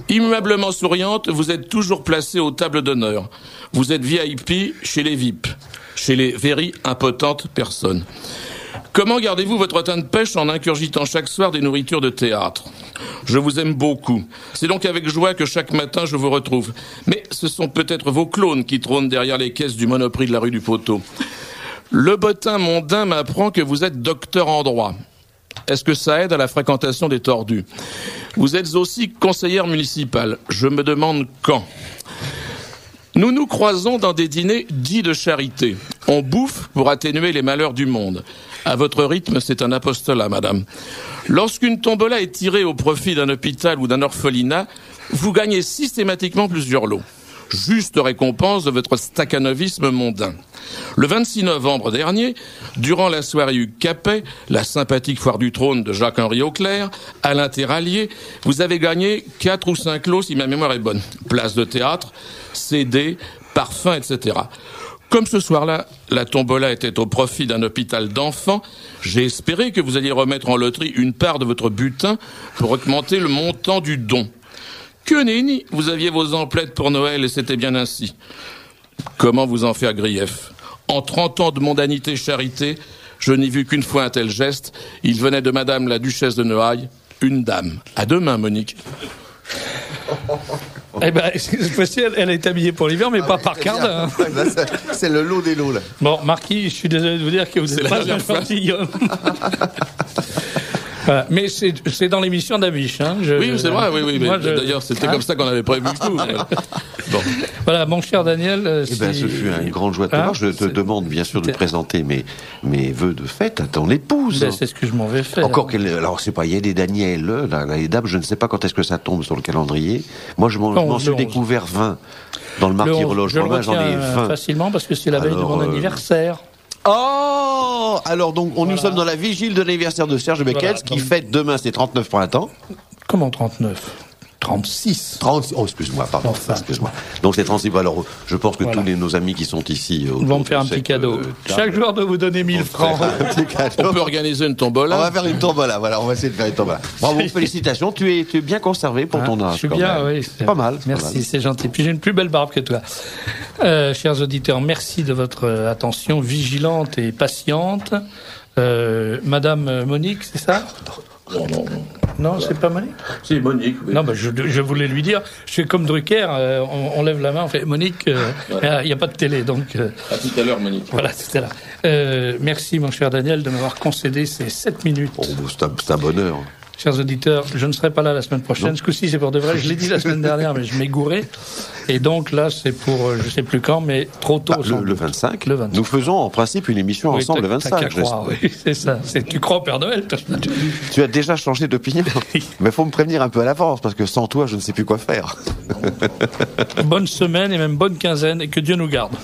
Immuablement souriante, vous êtes toujours placée aux tables d'honneur. Vous êtes VIP chez les VIP, chez les very impotentes personnes. Comment gardez-vous votre teint de pêche en ingurgitant chaque soir des nourritures de théâtre ? Je vous aime beaucoup. C'est donc avec joie que chaque matin je vous retrouve. Mais ce sont peut-être vos clones qui trônent derrière les caisses du Monoprix de la rue du Poteau. Le bottin mondain m'apprend que vous êtes docteur en droit. Est-ce que ça aide à la fréquentation des tordus ? Vous êtes aussi conseillère municipale. Je me demande quand. Nous nous croisons dans des dîners dits de charité. On bouffe pour atténuer les malheurs du monde. À votre rythme, c'est un apostolat, madame. Lorsqu'une tombola est tirée au profit d'un hôpital ou d'un orphelinat, vous gagnez systématiquement plusieurs lots. Juste récompense de votre staccanovisme mondain. Le 26 novembre dernier, durant la soirée Hugues Capet, la sympathique foire du trône de Jacques-Henri Auclair, à l'Interallié, vous avez gagné 4 ou 5 lots, si ma mémoire est bonne. Place de théâtre, CD, parfum, etc. Comme ce soir-là, la tombola était au profit d'un hôpital d'enfants, j'ai espéré que vous alliez remettre en loterie une part de votre butin pour augmenter le montant du don. Que nenni, vous aviez vos emplettes pour Noël et c'était bien ainsi. Comment vous en faire grief ? En 30 ans de mondanité charité, je n'ai vu qu'une fois un tel geste. Il venait de Madame la Duchesse de Noailles, une dame. À demain, Monique. Eh ben, cette fois-ci, elle est habillée pour l'hiver, mais pas par Cardin. C'est le lot des lots, là. Bon, Marquis, je suis désolé de vous dire que vous n'êtes pas un gentilhomme. Voilà. Mais c'est dans l'émission d'Abiche. Hein. Oui, c'est vrai, oui. Moi, d'ailleurs, c'était comme ça qu'on avait prévu le coup. Bon. Voilà, mon cher Daniel. Ce fut une grande joie de te voir. Je te demande bien sûr de présenter mes vœux de fête à ton épouse. C'est ce que je m'en vais faire. Encore alors c'est pas, il y a des Daniel, les dames, je ne sais pas quand est-ce que ça tombe sur le calendrier. Moi, je m'en suis découvert 20 dans le Martyrologe romain, j'en ai 20. Facilement parce que c'est la veille de mon anniversaire. Oh! Alors donc, nous sommes dans la vigile de l'anniversaire de Serge Bekels, qui fête demain ses 39 printemps. Comment 39? 36. 30, oh, excuse-moi, pardon. Excuse-moi. Donc c'est 36. Alors, je pense que tous nos amis qui sont ici vont me faire un petit cadeau. Chaque joueur doit vous donner 1000 francs. On peut organiser une tombola. On va faire une tombola, voilà. On va essayer de faire une tombola. Bravo, félicitations. Tu es bien conservé pour ton âge. Je suis bien, oui. Pas mal. Merci, c'est gentil. Puis j'ai une plus belle barbe que toi. Chers auditeurs, merci de votre attention vigilante et patiente. Madame Monique, c'est ça? Non, c'est pas Monique. C'est Monique. Oui. Non, je voulais lui dire. Je suis comme Drucker. On lève la main, on fait Monique. Il n'y a pas de télé, donc. À tout à l'heure, Monique. Voilà, tout à l'heure. Merci, mon cher Daniel, de m'avoir concédé ces 7 minutes. Oh, c'est un bonheur. Chers auditeurs, je ne serai pas là la semaine prochaine. Non. Ce coup-ci, c'est pour de vrai. Je l'ai dit la semaine dernière, mais je m'ai gouré. Et donc là, c'est pour, je sais plus quand, mais trop tôt. Le 25. Le 25. Nous faisons en principe une émission ensemble le 25. Oui, c'est ça. Tu crois au Père Noël, toi? Tu as déjà changé d'opinion. Mais faut me prévenir un peu à l'avance, parce que sans toi, je ne sais plus quoi faire. Bonne semaine et même bonne quinzaine, et que Dieu nous garde.